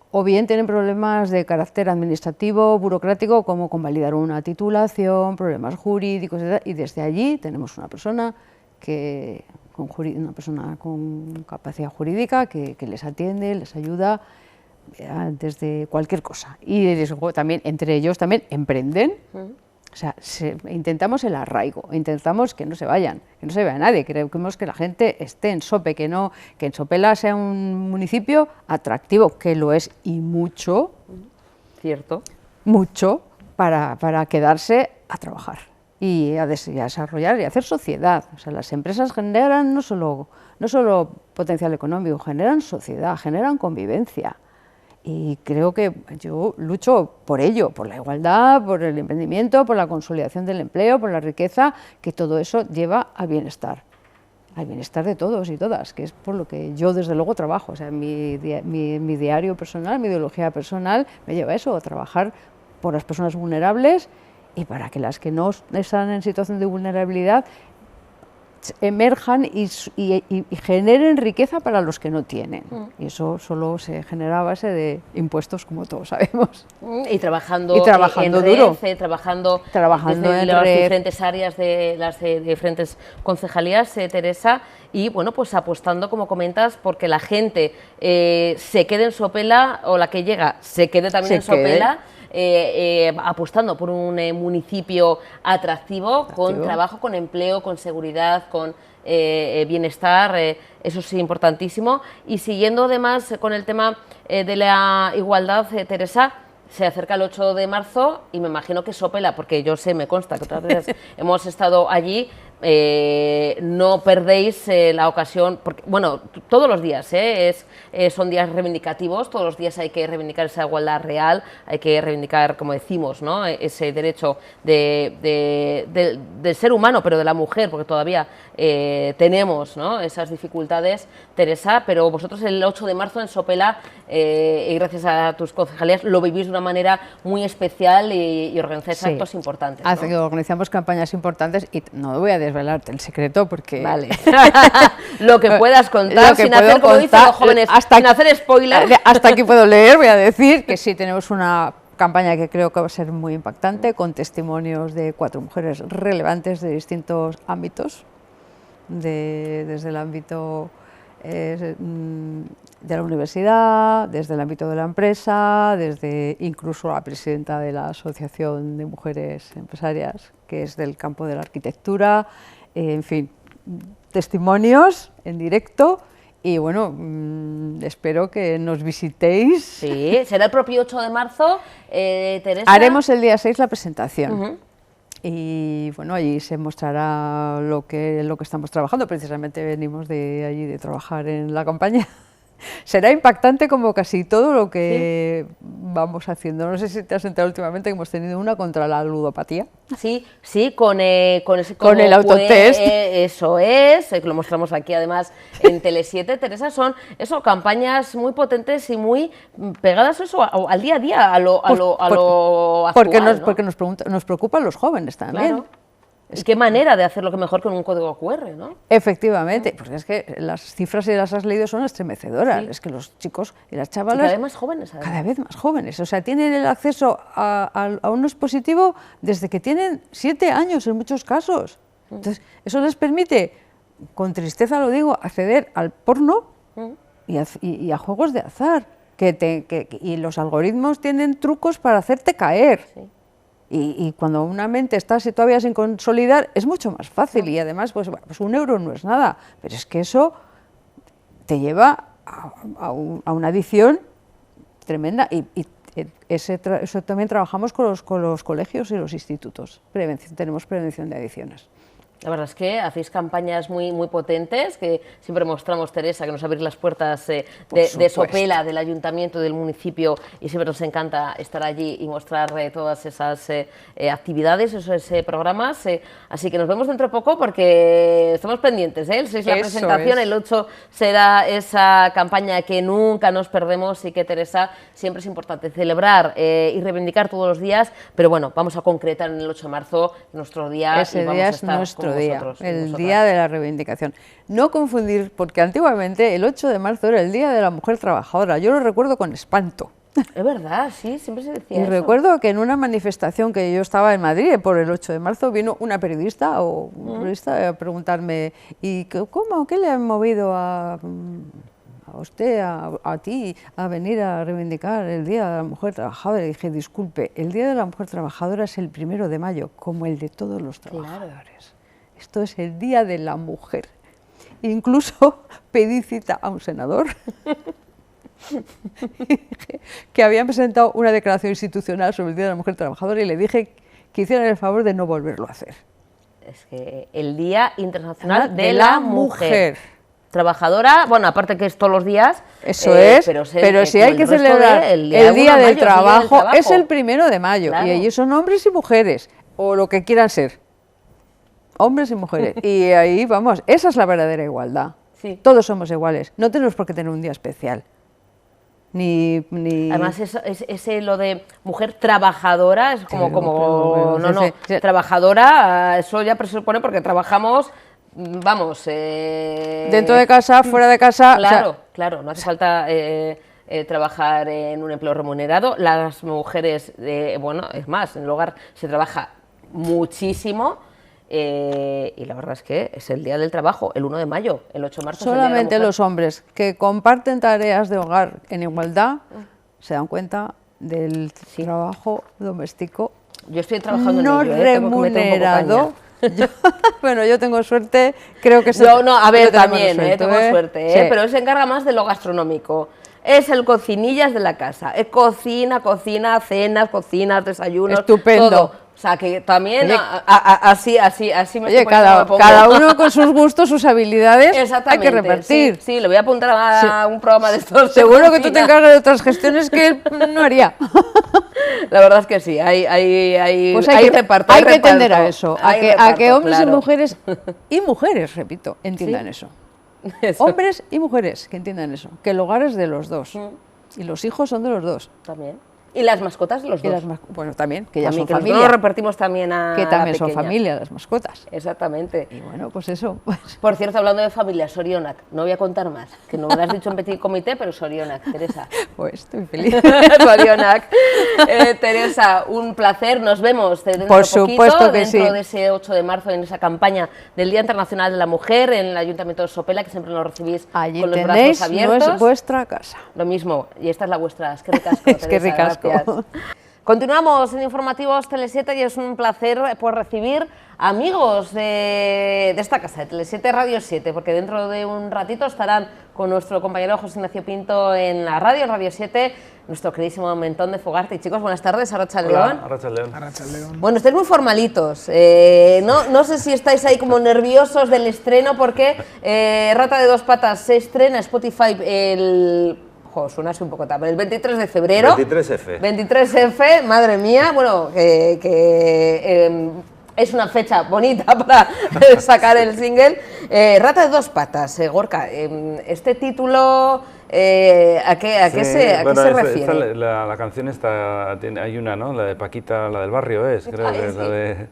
o bien tienen problemas de carácter administrativo, burocrático, como convalidar una titulación, problemas jurídicos, etc. Y desde allí tenemos una persona con capacidad jurídica que les atiende, les ayuda desde cualquier cosa. Y también, entre ellos también emprenden. O sea, intentamos el arraigo, intentamos que no se vayan, que no se vaya nadie, queremos que la gente esté en Sope, que en Sopela sea un municipio atractivo, que lo es y mucho, cierto, mucho para quedarse a trabajar y a desarrollar y a hacer sociedad. O sea, las empresas generan no solo potencial económico, generan sociedad, generan convivencia. Y creo que yo lucho por ello, por la igualdad, por el emprendimiento, por la consolidación del empleo, por la riqueza, que todo eso lleva al bienestar de todos y todas, que es por lo que yo desde luego trabajo. O sea, mi diario personal, mi ideología personal me lleva a eso, a trabajar por las personas vulnerables y para que las que no están en situación de vulnerabilidad emerjan y generen riqueza para los que no tienen. Y eso solo se genera a base de impuestos, como todos sabemos. Y trabajando en duro. Trabajando en las diferentes áreas de las diferentes concejalías, Teresa, y bueno, pues apostando, como comentas, porque la gente se quede en Sopela, o la que llega se quede también en Sopela. Apostando por un municipio atractivo, con trabajo, con empleo, con seguridad, con bienestar, eso es importantísimo. Y siguiendo además con el tema de la igualdad, Teresa, se acerca el 8 de marzo y me imagino que Sopela, porque yo sé, me consta que otras veces hemos estado allí, no perdéis la ocasión, porque, bueno, todos los días son días reivindicativos, todos los días hay que reivindicar esa igualdad real, hay que reivindicar, como decimos, ¿no?, ese derecho del ser humano, pero de la mujer, porque todavía tenemos, ¿no?, esas dificultades, Teresa, pero vosotros el 8 de marzo en Sopela, y gracias a tus concejalías, lo vivís de una manera muy especial y organizáis actos importantes, ¿no? Organizamos campañas importantes y no voy a desvelarte el secreto porque... Vale. Lo que puedas contar, sin hacer, como dicen los jóvenes, sin hacer spoilers. Hasta aquí puedo leer, voy a decir que sí, tenemos una campaña que creo que va a ser muy impactante, con testimonios de 4 mujeres relevantes de distintos ámbitos, desde el ámbito de la universidad, desde el ámbito de la empresa, desde incluso la presidenta de la Asociación de Mujeres Empresarias, que es del campo de la arquitectura, en fin, testimonios en directo. Y bueno, espero que nos visitéis. Sí, será el propio 8 de marzo, Teresa. Haremos el día 6 la presentación. Y bueno, allí se mostrará lo que estamos trabajando. Precisamente venimos de allí de trabajar en la campaña. Será impactante como casi todo lo que vamos haciendo. No sé si te has enterado últimamente que hemos tenido una contra la ludopatía. Sí, con el autotest. Eso es, que lo mostramos aquí además en Tele7, Teresa, son campañas muy potentes y muy pegadas al día a día, a lo actual, porque nos preocupan los jóvenes también. Claro. Es qué manera de hacerlo que mejor con un código QR, ¿no? Efectivamente, porque es que las cifras, si las has leído, son estremecedoras. Es que los chicos y las chavalas... Cada vez más jóvenes, además. Cada vez más jóvenes. O sea, tienen el acceso a un dispositivo desde que tienen 7 años en muchos casos. Entonces, eso les permite, con tristeza lo digo, acceder al porno y a juegos de azar. Y los algoritmos tienen trucos para hacerte caer. Sí. Y cuando una mente está todavía sin consolidar, es mucho más fácil. Y además, pues un euro no es nada. Pero es que eso te lleva a una adicción tremenda. Y eso también trabajamos con los colegios y los institutos. Tenemos prevención de adicciones. La verdad es que hacéis campañas muy, muy potentes, que siempre mostramos, Teresa, que nos abrís las puertas de Sopela, del ayuntamiento, del municipio, y siempre nos encanta estar allí y mostrar todas esas actividades, esos programas. Así que nos vemos dentro de poco porque estamos pendientes, El 6 la presentación, el 8 será esa campaña que nunca nos perdemos y que, Teresa, siempre es importante celebrar y reivindicar todos los días, pero bueno, vamos a concretar en el 8 de marzo nuestro día. Ese día es nuestro día, el día de la reivindicación. No confundir, porque antiguamente el 8 de marzo era el Día de la Mujer Trabajadora. Yo lo recuerdo con espanto. Es verdad, sí, siempre se decía y eso. Recuerdo que en una manifestación que yo estaba en Madrid por el 8 de marzo vino una periodista o un periodista a preguntarme ¿y cómo, qué le ha movido a usted, a ti, a venir a reivindicar el Día de la Mujer Trabajadora? Y dije, disculpe, el Día de la Mujer Trabajadora es el 1 de mayo, como el de todos los trabajadores. Claro. Esto es el Día de la Mujer. Incluso pedí cita a un senador que había presentado una declaración institucional sobre el Día de la Mujer Trabajadora y le dije que hicieran el favor de no volverlo a hacer. Es que el Día Internacional de la Mujer Trabajadora, bueno, aparte que es todos los días, eso pero si hay que celebrar el Día del Trabajo, es el 1 de mayo, claro. Y allí son hombres y mujeres, o lo que quieran ser, hombres y mujeres, y ahí vamos, esa es la verdadera igualdad, sí. Todos somos iguales, no tenemos por qué tener un día especial. Además, lo de mujer trabajadora es como trabajadora, eso ya presupone porque trabajamos, vamos... dentro de casa, fuera de casa... Claro, claro, no hace falta trabajar en un empleo remunerado. Las mujeres, bueno, es más, en el hogar se trabaja muchísimo. Y la verdad es que es el Día del Trabajo, el 1 de mayo, el 8 de marzo. Solamente los hombres que comparten tareas de hogar en igualdad se dan cuenta del trabajo doméstico. Yo estoy trabajando no en ello, remunerado. Bueno, yo tengo suerte, creo que... Yo no, a ver, también tengo suerte, sí. Pero él se encarga más de lo gastronómico. es el cocinillas de la casa. Cocina, cenas, cocinas, desayunos, estupendo. todo. O sea, que también así me Oye, estoy poniendo cada uno con sus gustos, sus habilidades, hay que repartir. Sí, le voy a apuntar a un programa de estos. Seguro que tú te encargas de otras gestiones que él no haría. La verdad es que sí, hay pues reparto. Hay que tender a eso, a que hombres claro. y mujeres, repito, entiendan eso. Hombres y mujeres que entiendan eso, que el hogar es de los dos y los hijos son de los dos. También. Y las mascotas de los dos. Bueno, también, que ya también, son que familia. nosotros repartimos también a que también la son pequeña. familia, las mascotas. Exactamente. Y bueno, pues eso. Por cierto, hablando de familia, Sorionak, no voy a contar más, que no me lo has dicho en petit comité, pero Sorionak, Teresa. Pues estoy feliz. Sorionak. Teresa, un placer, nos vemos dentro Por de poquito, supuesto que dentro sí. de ese 8 de marzo, en esa campaña del Día Internacional de la Mujer, en el Ayuntamiento de Sopela, que siempre nos recibís Allí con los tenéis, brazos abiertos. no es vuestra casa. Lo mismo, y esta es la vuestra, es que ricasco, Es que Teresa, ricasco. gracias. Continuamos en Informativos Tele7 y es un placer pues, recibir amigos de esta casa, de Tele7 Radio 7, porque dentro de un ratito estarán con nuestro compañero José Ignacio Pinto en la radio, en Radio 7, nuestro queridísimo Mentón de Fogarte. Y chicos, buenas tardes, Arratsaldeon. Arratsaldeon. Bueno, estáis muy formalitos, no sé si estáis ahí como nerviosos del estreno, porque Rata de Dos Patas se estrena en Spotify el... suena así un poco tarde, el 23 de febrero. 23F. 23F, madre mía, bueno, es una fecha bonita para sacar el single. Rata de Dos Patas, Gorka, este título, ¿a qué se refiere? La canción está, hay una, ¿no? La de Paquita, la del barrio creo que es la de...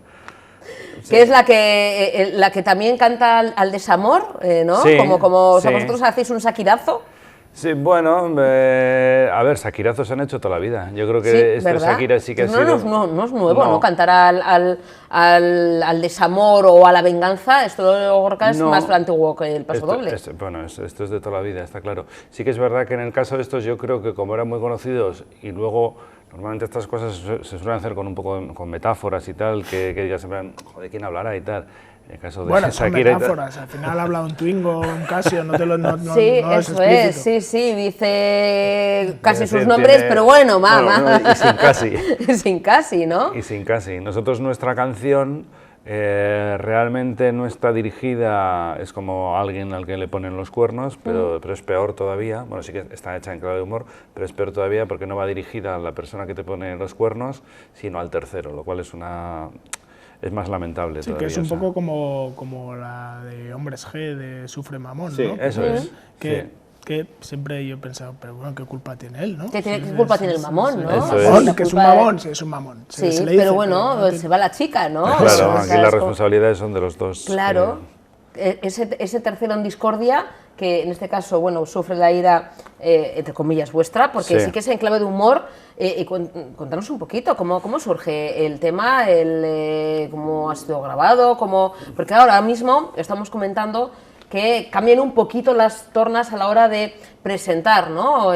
Que es la que también canta al desamor, ¿no? Sí, como sí. vosotros hacéis un saquirazo. Sí, bueno, a ver, Shakirazos se han hecho toda la vida. Yo creo que Shakira sí que ha sido... No es nuevo, ¿no? Cantar al desamor o a la venganza, esto Gorka es más antiguo que el Paso Doble. Esto es de toda la vida, está claro. Sí que es verdad que en el caso de estos yo creo que como eran muy conocidos y luego... Normalmente estas cosas se suelen hacer con un poco con metáforas y tal, que ya se ven, joder, ¿quién hablará y tal? En el caso de bueno, son Shakira metáforas, al final habla un Twingo, un Casio, no sí, no eso es, sí, dice casi sus nombres, pero bueno, mamá. Y sin casi. Sin casi, ¿no? Y sin casi. Nosotros nuestra canción realmente no está dirigida, es como alguien al que le ponen los cuernos, pero es peor todavía, bueno, sí que está hecha en clave de humor, pero es peor todavía porque no va dirigida a la persona que te pone los cuernos, sino al tercero, lo cual es más lamentable sí, todavía. Que es un poco como la de Hombres G de Sufre Mamón, sí, ¿no? Eso es. Que siempre yo he pensado, pero bueno, ¿qué culpa tiene él, no? ¿Qué culpa tiene el mamón, no? Que es un mamón, sí, es un mamón. Sí, se le pero dice, bueno, pero no se va la chica, ¿no? Claro, aquí las responsabilidades son de los dos. Claro, ese tercero en discordia, que en este caso, bueno, sufre la ira, entre comillas, vuestra, porque sí que es en clave de humor. Contanos un poquito, ¿cómo surge el tema, cómo ha sido grabado, porque ahora mismo estamos comentando que cambian un poquito las tornas a la hora de presentar, ¿no?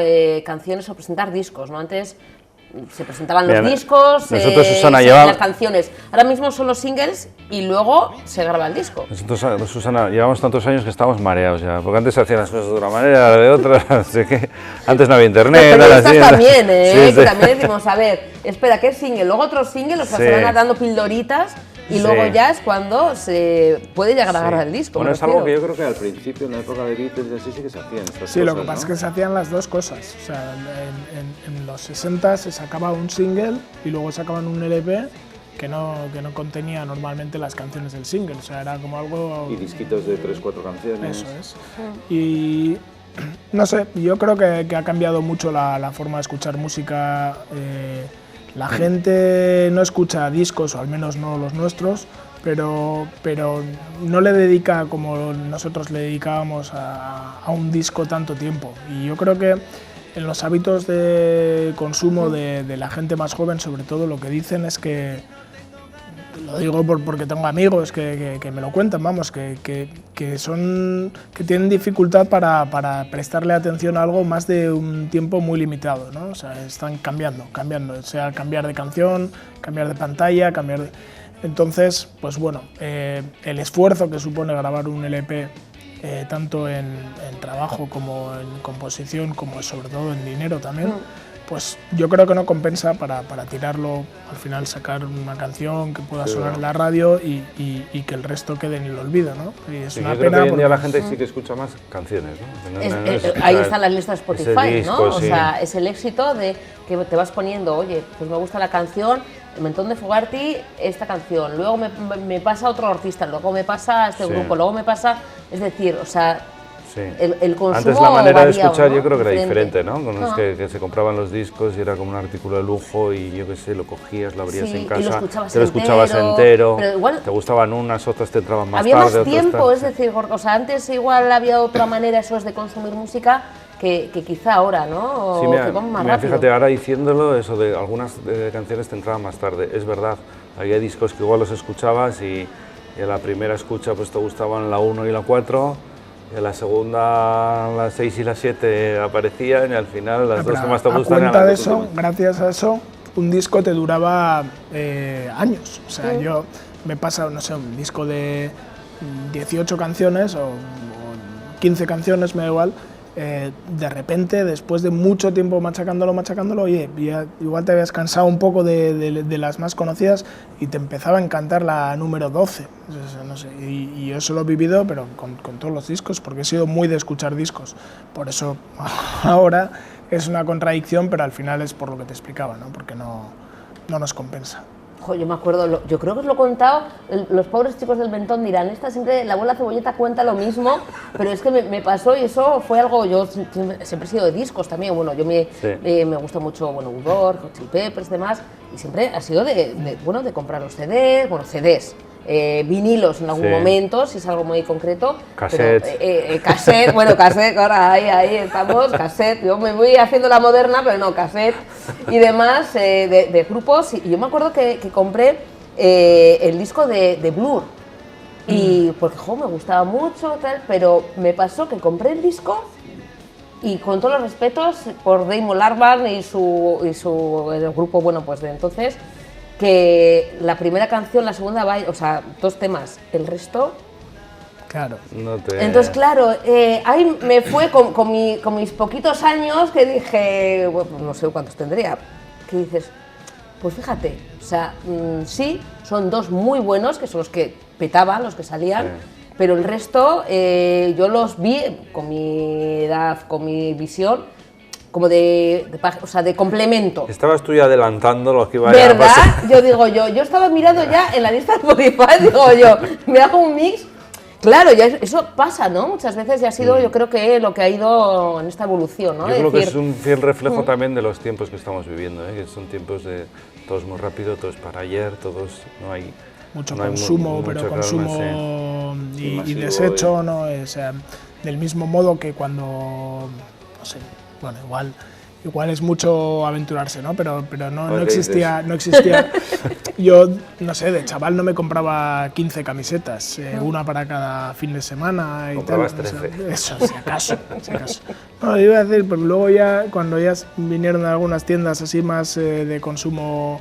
Canciones o presentar discos, ¿no? Antes se presentaban los discos, nosotros, Susana, las canciones. Ahora mismo son los singles y luego se graba el disco. Nosotros, Susana, llevamos tantos años que estamos mareados ya, porque antes se hacían las cosas de una manera, de otra, así que antes no había internet. Pero así, también, sí, que también decimos, a ver, espera, ¿qué single? Luego otro single, los se van dando pildoritas. Y luego ya es cuando se puede llegar a agarrar el disco. Bueno, es algo que yo creo que al principio, en la época de Beatles y así, sí que se hacían estas cosas. Lo que pasa es que se hacían las dos cosas. O sea, en los 60 se sacaba un single y luego sacaban un LP que no contenía normalmente las canciones del single. O sea, era como algo... Y disquitos de 3-4 canciones. Eso es. Y no sé, yo creo que ha cambiado mucho la forma de escuchar música. La gente no escucha discos, o al menos no los nuestros, pero no le dedica como nosotros le dedicábamos a un disco tanto tiempo. Y yo creo que en los hábitos de consumo de la gente más joven, sobre todo, lo que dicen es que, lo digo porque tengo amigos que me lo cuentan, vamos, que tienen dificultad para prestarle atención a algo más de un tiempo muy limitado, ¿no? O sea, están cambiando, o sea, cambiar de canción, cambiar de pantalla, Entonces, pues bueno, el esfuerzo que supone grabar un LP tanto en trabajo como en composición, como sobre todo en dinero también, pues yo creo que no compensa para tirarlo, al final sacar una canción que pueda sonar en la radio y que el resto quede en el olvido, ¿no? Y es una yo creo pena que hoy en día la porque... gente sí que escucha más canciones, ¿no? Ahí está la lista de Spotify, disco, ¿no? O sí. sea, es el éxito de que te vas poniendo, oye, pues me gusta la canción, El Mentón de Fogarty, esta canción, luego me pasa otro artista, luego me pasa este grupo, luego me pasa... Es decir, o sea... Sí. El consumo antes la manera de escuchar, ¿no? yo creo que era diferente, ¿no? Con los que se compraban los discos y era como un artículo de lujo y yo qué sé, lo cogías, lo abrías en casa, te lo escuchabas entero, pero igual, te gustaban unas, otras te entraban más había tarde. Más tiempo, otras, es decir, o sea, antes igual había otra manera eso es de consumir música que quizá ahora, ¿no? O sí, mira, que vamos más rápido. Fíjate, ahora diciéndolo, eso de algunas canciones te entraban más tarde, es verdad, había discos que igual los escuchabas y a la primera escucha pues te gustaban la 1 y la 4, y a la segunda, las 6 y las 7 aparecían y al final las dos que más te gustan eran las de dos eso, últimas. gracias a eso, un disco te duraba años. O sea, yo me pasa, no sé, un disco de 18 canciones o 15 canciones, me da igual, de repente, después de mucho tiempo machacándolo, oye, igual te habías cansado un poco de las más conocidas y te empezaba a encantar la número 12. No sé, y yo eso lo he vivido, pero con todos los discos, porque he sido muy de escuchar discos. Por eso ahora es una contradicción, pero al final es por lo que te explicaba, ¿no? Porque no nos compensa. Jo, yo me acuerdo, yo creo que os lo he contado, los pobres chicos del Mentón dirán, esta siempre, la abuela Cebolleta cuenta lo mismo, pero es que me pasó y eso fue algo, yo siempre he sido de discos también, bueno, yo me gusta mucho, bueno, Udor, Hot Chili Peppers y demás, y siempre ha sido de comprar los CDs, bueno, CDs, vinilos en algún momento, si es algo muy concreto. Cassette. Cassette, bueno, cassette, ahora ahí estamos, cassette, yo me voy haciendo la moderna, pero no, cassette y demás, de grupos, y yo me acuerdo que compré el disco de Blur, y porque me gustaba mucho, tal, pero me pasó que compré el disco y con todos los respetos por Damon Albarn y el grupo, bueno, pues de entonces, que la primera canción, la segunda, o sea, 2 temas, el resto... Claro. Entonces, claro, ahí me fue con mis poquitos años que dije, bueno, no sé cuántos tendría, que dices, pues fíjate, o sea, sí, son 2 muy buenos, que son los que petaban, los que salían, pero el resto yo los vi con mi edad, con mi visión, como de complemento. Estabas tú ya adelantando lo que iba a pasar. pasar. Yo digo, yo estaba mirando ya en la lista de Spotify, digo yo, me hago un mix. Claro, ya eso pasa, ¿no? Muchas veces ya ha sido, yo creo que lo que ha ido en esta evolución, ¿no? Yo creo que es un fiel reflejo también de los tiempos que estamos viviendo, que son tiempos de todo es muy rápido, todo es para ayer, no hay mucho consumo, pero consumo y desecho, ¿no? O sea, del mismo modo que cuando, no sé, bueno, igual es mucho aventurarse, ¿no? Pero no existía. Yo, no sé, de chaval no me compraba 15 camisetas, una para cada fin de semana y comprabas tal. 13. Eso, si acaso. No, iba a decir, pero luego ya, cuando ya vinieron algunas tiendas así más de consumo,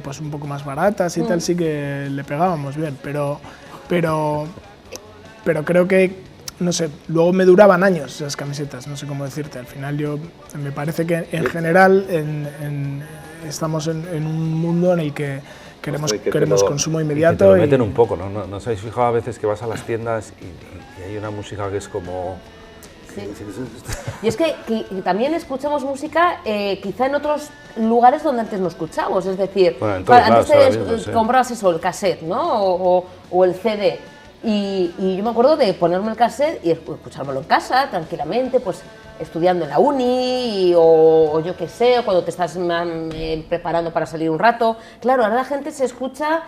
pues un poco más baratas y tal, sí que le pegábamos bien, pero creo que, no sé, luego me duraban años esas camisetas, no sé cómo decirte. Al final me parece que en general estamos en un mundo en el que queremos consumo inmediato. Y te lo meten un poco, ¿no? ¿No os habéis fijado a veces que vas a las tiendas y hay una música que es como... Sí. Y es que también escuchamos música quizá en otros lugares donde antes no escuchamos, es decir, antes comprabas eso, el cassette, ¿no? O el CD. Y yo me acuerdo de ponerme el cassette y escuchármelo en casa, tranquilamente, pues estudiando en la uni o yo qué sé, o cuando te estás preparando para salir un rato. Claro, ahora la gente se escucha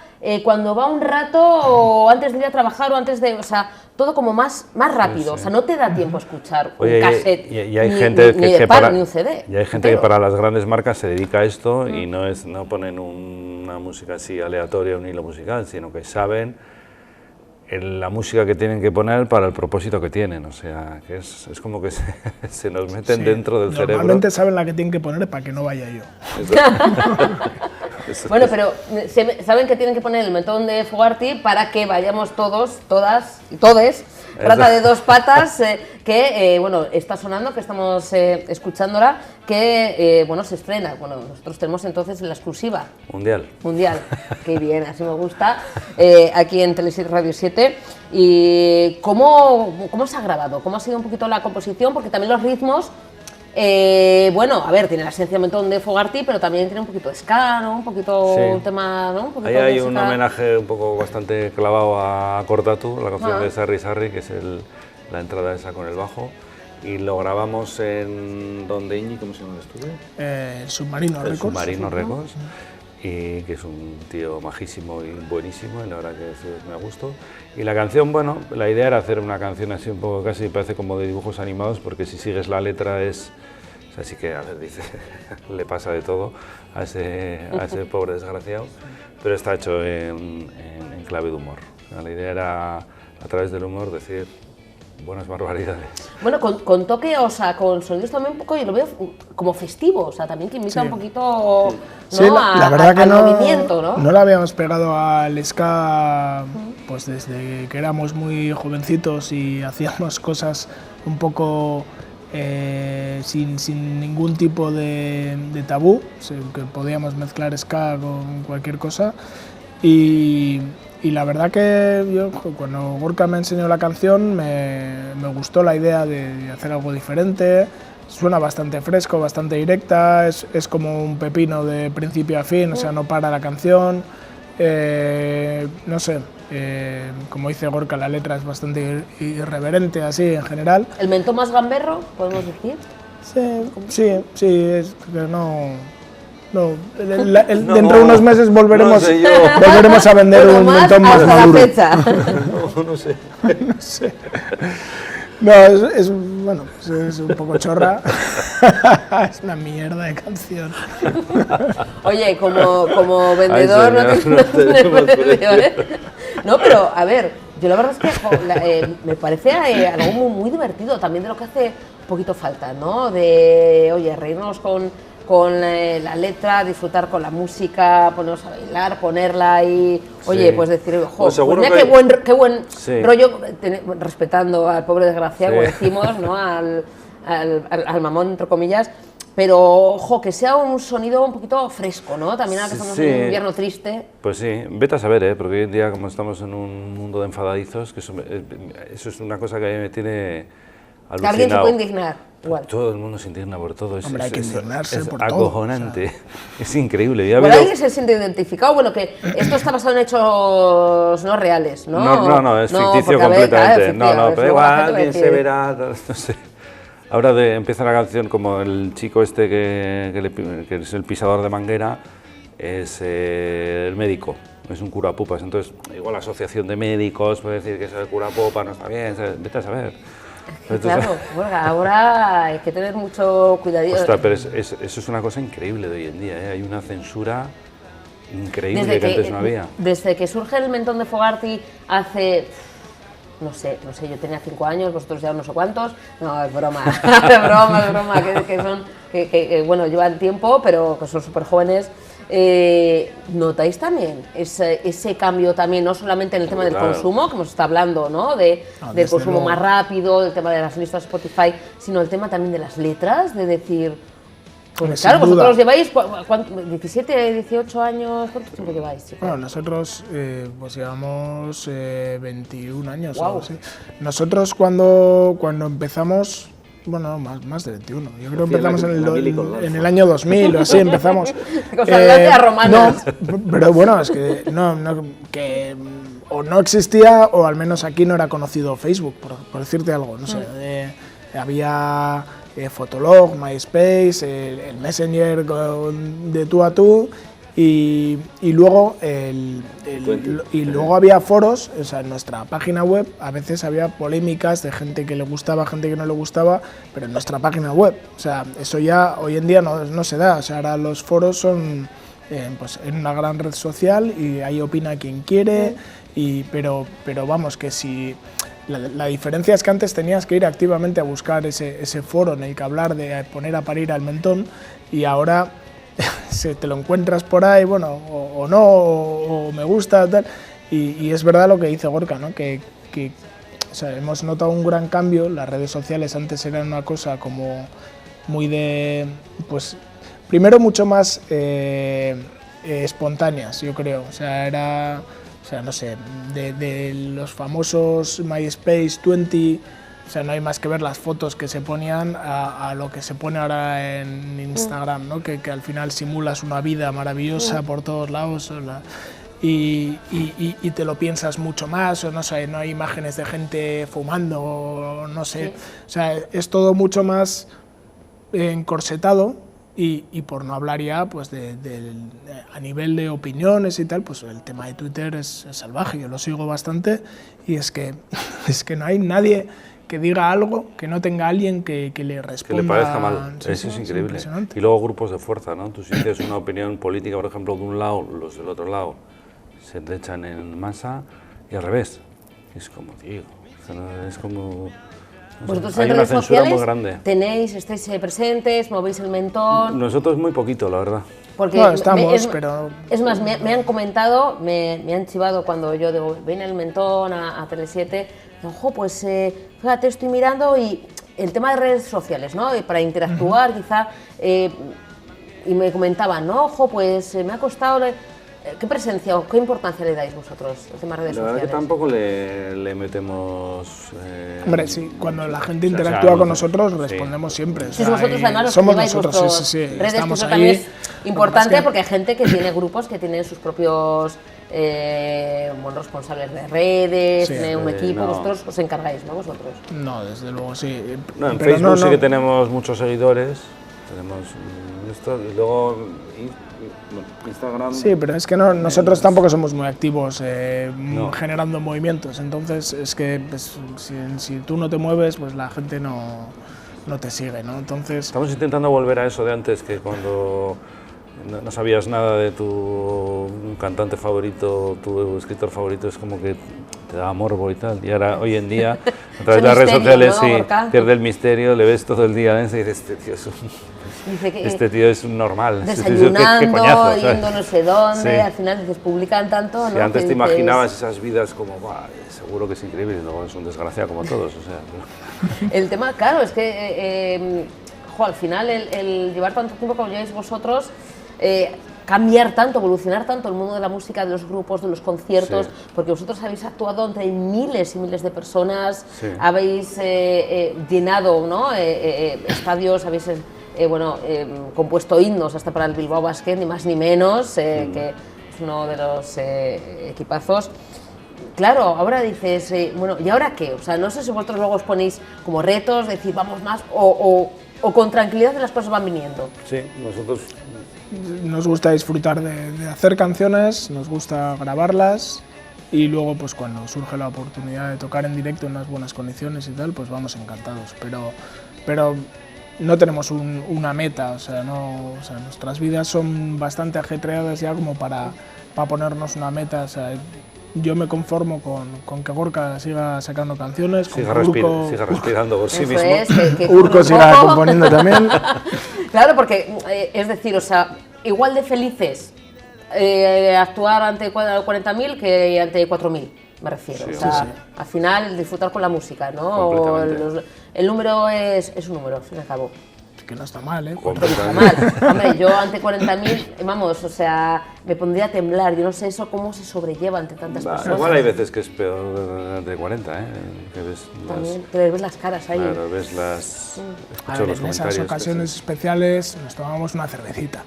cuando va un rato o antes de ir a trabajar o antes de... O sea, todo como más rápido, o sea, no te da tiempo a escuchar un cassette y hay gente ni un CD. Y hay gente que para las grandes marcas se dedica a esto y no ponen una música así aleatoria, un hilo musical, sino que saben la música que tienen que poner para el propósito que tienen, o sea, que es como que se nos meten dentro del cerebro. Normalmente saben la que tienen que poner para que no vaya yo. Bueno, pero saben que tienen que poner El Mentón de Fogarty para que vayamos todos, todas y todes Rata de dos patas, que bueno, está sonando, que estamos escuchándola, que bueno, se estrena. Bueno, nosotros tenemos entonces la exclusiva. Mundial. Qué bien, así me gusta. Aquí en Telesur Radio 7. ¿Y cómo se ha grabado? ¿Cómo ha sido un poquito la composición? Porque también los ritmos, bueno, a ver, tiene la esencia un montón de Fogarty, pero también tiene un poquito de ska, ¿no? Un poquito un tema, ¿no? Un poquito ahí de hay ska. un homenaje un poco bastante clavado a Cortatu, la canción de Sarri Sarri, que es la entrada esa con el bajo. Y lo grabamos en donde Iñi, ¿cómo se llama el estudio? Submarino Records. Submarino Records. Y que es un tío majísimo y buenísimo, y la verdad que es muy a gusto. Y la canción, bueno, la idea era hacer una canción así un poco casi parece como de dibujos animados, porque si sigues la letra es, o sea, sí que, a ver, dice, le pasa de todo a ese pobre desgraciado, pero está hecho en clave de humor. La idea era, a través del humor, decir buenas barbaridades. Bueno, con toque, o sea, con sonidos también un poco, yo lo veo como festivo, o sea, también que invita un poquito, ¿no? Sí, la verdad que al movimiento, ¿no? No la habíamos pegado al ska pues desde que éramos muy jovencitos y hacíamos cosas un poco sin ningún tipo de tabú, que podíamos mezclar ska con cualquier cosa. Y la verdad que yo, cuando Gorka me enseñó la canción, me gustó la idea de hacer algo diferente. Suena bastante fresco, bastante directa, es como un pepino de principio a fin, o sea, no para la canción. No sé, como dice Gorka, la letra es bastante irreverente así en general. ¿El mentón más gamberro, podemos decir? Sí, es que dentro de unos meses volveremos a vender un mentón más maduro. No sé. No, bueno, es un poco chorra. Es una mierda de canción. Oye, como vendedor no tienes No, pero a ver, yo la verdad es que me parece algo muy divertido, también de lo que hace un poquito falta, ¿no? De, oye, reírnos con la letra, disfrutar con la música, ponernos a bailar, ponerla ahí, oye, pues decir, ojo, pues mira qué buen rollo, respetando al pobre desgraciado, como decimos, ¿no? al mamón, entre comillas, pero ojo, que sea un sonido un poquito fresco, ¿no? También ahora que estamos en un invierno triste. Pues sí, vete a saber, porque hoy en día, como estamos en un mundo de enfadadizos, que eso es una cosa que a mí me tiene alucinado. Que alguien se puede indignar. Igual. Todo el mundo se indigna por todo. Hombre, hay que indignarse por todo. Es acojonante. O sea, es increíble. Bueno, alguien se siente identificado. Bueno, que esto está basado en hechos no reales, ¿no? No, es ficticio completamente. No, pero igual alguien se verá. No sé. Ahora empieza la canción como el chico este que es el pisador de manguera, es el médico. Es un curapupas. Entonces, igual la asociación de médicos puede decir que es el curapupa, no está bien. Vete a saber. Claro, bueno, ahora hay que tener mucho cuidadito. Ostras, pero eso es una cosa increíble de hoy en día, ¿eh? Hay una censura increíble que antes no había. Desde que surge el mentón de Fogarty hace, no sé, yo tenía 5 años, vosotros ya no sé cuántos, no, es broma, es broma, que bueno, llevan tiempo, pero que son súper jóvenes. ¿Notáis también ese cambio también, no solamente en el tema del consumo, que hemos estado hablando, ¿no? del consumo más rápido, del tema de las listas Spotify, sino el tema también de las letras, de decir, pues claro, vosotros lleváis 17, 18 años, ¿cuánto tiempo lleváis, chicos? Bueno, nosotros pues llevamos 21 años. Wow. Sí. Nosotros cuando empezamos, bueno, más de 21. Yo creo que empezamos en el año 2000 o así empezamos. Cosas romanas. No, pero bueno, es que que o no existía o al menos aquí no era conocido Facebook, por decirte algo. No sé, había Fotolog, MySpace, el Messenger de tú a tú. Y luego luego había foros, o sea, en nuestra página web a veces había polémicas de gente que le gustaba, gente que no le gustaba, pero en nuestra página web, o sea, eso ya hoy en día no se da, o sea, ahora los foros son pues en una gran red social y ahí opina quien quiere, pero vamos, que si la diferencia es que antes tenías que ir activamente a buscar ese foro en el que hablar de poner a parir al mentón, y ahora se te lo encuentras por ahí, bueno, o no, o me gusta, tal, y es verdad lo que dice Gorka, ¿no? Que o sea, hemos notado un gran cambio. Las redes sociales antes eran una cosa como muy de, pues, primero mucho más espontáneas, yo creo. O sea, no sé, de los famosos MySpace 20, o sea, no hay más que ver las fotos que se ponían a lo que se pone ahora en Instagram, ¿no? Que al final simulas una vida maravillosa por todos lados. Y te lo piensas mucho más, o no sé, no hay imágenes de gente fumando, o no sé, o sea, es todo mucho más encorsetado y por no hablar ya pues a nivel de opiniones y tal, pues el tema de Twitter es salvaje. Yo lo sigo bastante y es que no hay nadie que diga algo que no tenga alguien que le responda. Que le parezca mal, sí, eso es increíble. Impresionante. Y luego grupos de fuerza, ¿no? Tú si tienes una opinión política, por ejemplo, de un lado, los del otro lado se te echan en masa y al revés. Es como, tío, es como... Vosotros hay en una redes censura sociales muy grande. estáis presentes, movéis el mentón. Nosotros muy poquito, la verdad. Porque no, estamos, pero... Es más, me han comentado, me han chivado cuando yo digo, viene el mentón a Tele7, ojo, pues fíjate, estoy mirando y el tema de redes sociales, ¿no? Y para interactuar quizá, y me comentaban, no, ojo, pues me ha costado... ¿Qué presencia o qué importancia le dais vosotros al tema de redes sociales? La verdad que tampoco le metemos... Hombre, sí, cuando la gente interactúa con nosotros respondemos siempre. O sea, sí, vosotros además somos lleváis nosotros, sí, redes, estamos que eso ahí. también es importante que... porque hay gente que tiene grupos que tienen sus propios responsables de redes, tiene un equipo, vosotros os encargáis, ¿no? Vosotros. No, desde luego, sí. No, en Facebook sí que tenemos muchos seguidores, tenemos esto, y luego... Instagram. Sí, pero es que nosotros tampoco somos muy activos generando movimientos, entonces es que pues, si tú no te mueves, pues la gente no te sigue, ¿no? Entonces... Estamos intentando volver a eso de antes, que cuando no sabías nada de tu cantante favorito, tu escritor favorito, es como que te daba morbo y tal, y ahora hoy en día a través de las redes sociales sí, pierde el misterio, le ves todo el día y dices, este tío es un normal, desayunando, qué coñazo, yendo no sé dónde, al final dices, publican tanto, si ¿no? Antes te imaginabas esas vidas como, seguro que es increíble, y luego es un desgraciado como todos, o sea. El tema, claro, es que al final el llevar tanto tiempo como lleváis vosotros, cambiar tanto, evolucionar tanto el mundo de la música, de los grupos, de los conciertos, porque vosotros habéis actuado entre miles y miles de personas, habéis llenado, ¿no? Estadios, habéis compuesto himnos hasta para el Bilbao Basket, ni más ni menos, que es uno de los equipazos. Claro, ahora dices, ¿y ahora qué? O sea, no sé si vosotros luego os ponéis como retos, decir, vamos más, o con tranquilidad las cosas van viniendo. Sí, nosotros... Nos gusta disfrutar de hacer canciones, nos gusta grabarlas y luego pues cuando surge la oportunidad de tocar en directo en unas buenas condiciones y tal, pues vamos encantados, pero no tenemos una meta, o sea, nuestras vidas son bastante ajetreadas ya como para ponernos una meta, o sea, yo me conformo con que Gorka siga sacando canciones, siga respirando por sí mismo. Que Urco siga componiendo también. Claro, porque es decir, o sea, igual de felices actuar ante 40.000 que ante 4.000, me refiero. Sí, o sea, al final disfrutar con la música, ¿no? El número es un número, al fin y al cabo. Que no está mal, ¿eh? No está mal. Hombre, yo ante 40.000, vamos, o sea, me pondría a temblar. Yo no sé eso cómo se sobrelleva ante tantas personas. Igual hay veces que es peor de 40, ¿eh? Que ves también, que ves las caras ahí. Claro, ves las... Escucho los comentarios. En esas ocasiones especiales nos tomamos una cervecita.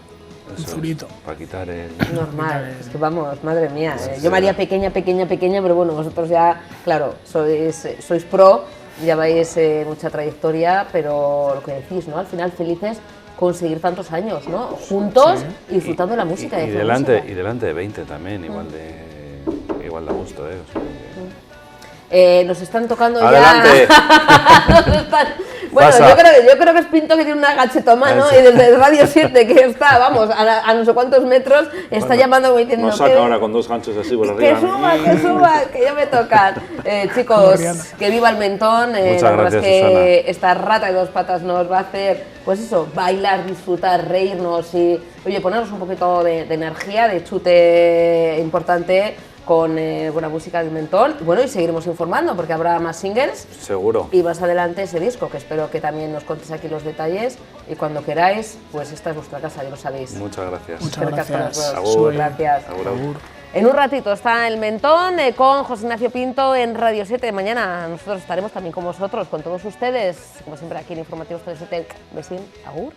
Un zurito. Para quitar el... Normal, es que vamos, madre mía. Yo me haría pequeña, pero bueno, vosotros ya, claro, sois pro, lleváis mucha trayectoria, pero lo que decís, ¿no? Al final felices conseguir tantos años, ¿no? Juntos y disfrutando de la música. Y delante de 20 también, igual de gusto, ¿eh? O sea, nos están tocando ¡adelante! Ya. Bueno, yo creo que es Pinto que tiene una gachetoma, ¿no? Y desde Radio 7, que está, vamos, a no sé cuántos metros, está llamando y diciendo... Nos saca ahora con dos ganchos así por arriba. Que suba, que ya me tocan. Chicos, que viva el mentón. Muchas la verdad gracias, es que Susana. esta rata de dos patas nos va a hacer, pues eso, bailar, disfrutar, reírnos y, oye, ponernos un poquito de energía, de chute importante con buena música del Mentón. Bueno, y seguiremos informando porque habrá más singles. Seguro. Y más adelante ese disco, que espero que también nos contéis aquí los detalles. Y cuando queráis, pues esta es vuestra casa, ya lo sabéis. Muchas gracias. Muchas gracias. Agur. Gracias. Agur, agur. En un ratito está el Mentón con José Ignacio Pinto en Radio 7. Mañana nosotros estaremos también con vosotros, con todos ustedes, como siempre aquí en Informativos 37. Besín, agur.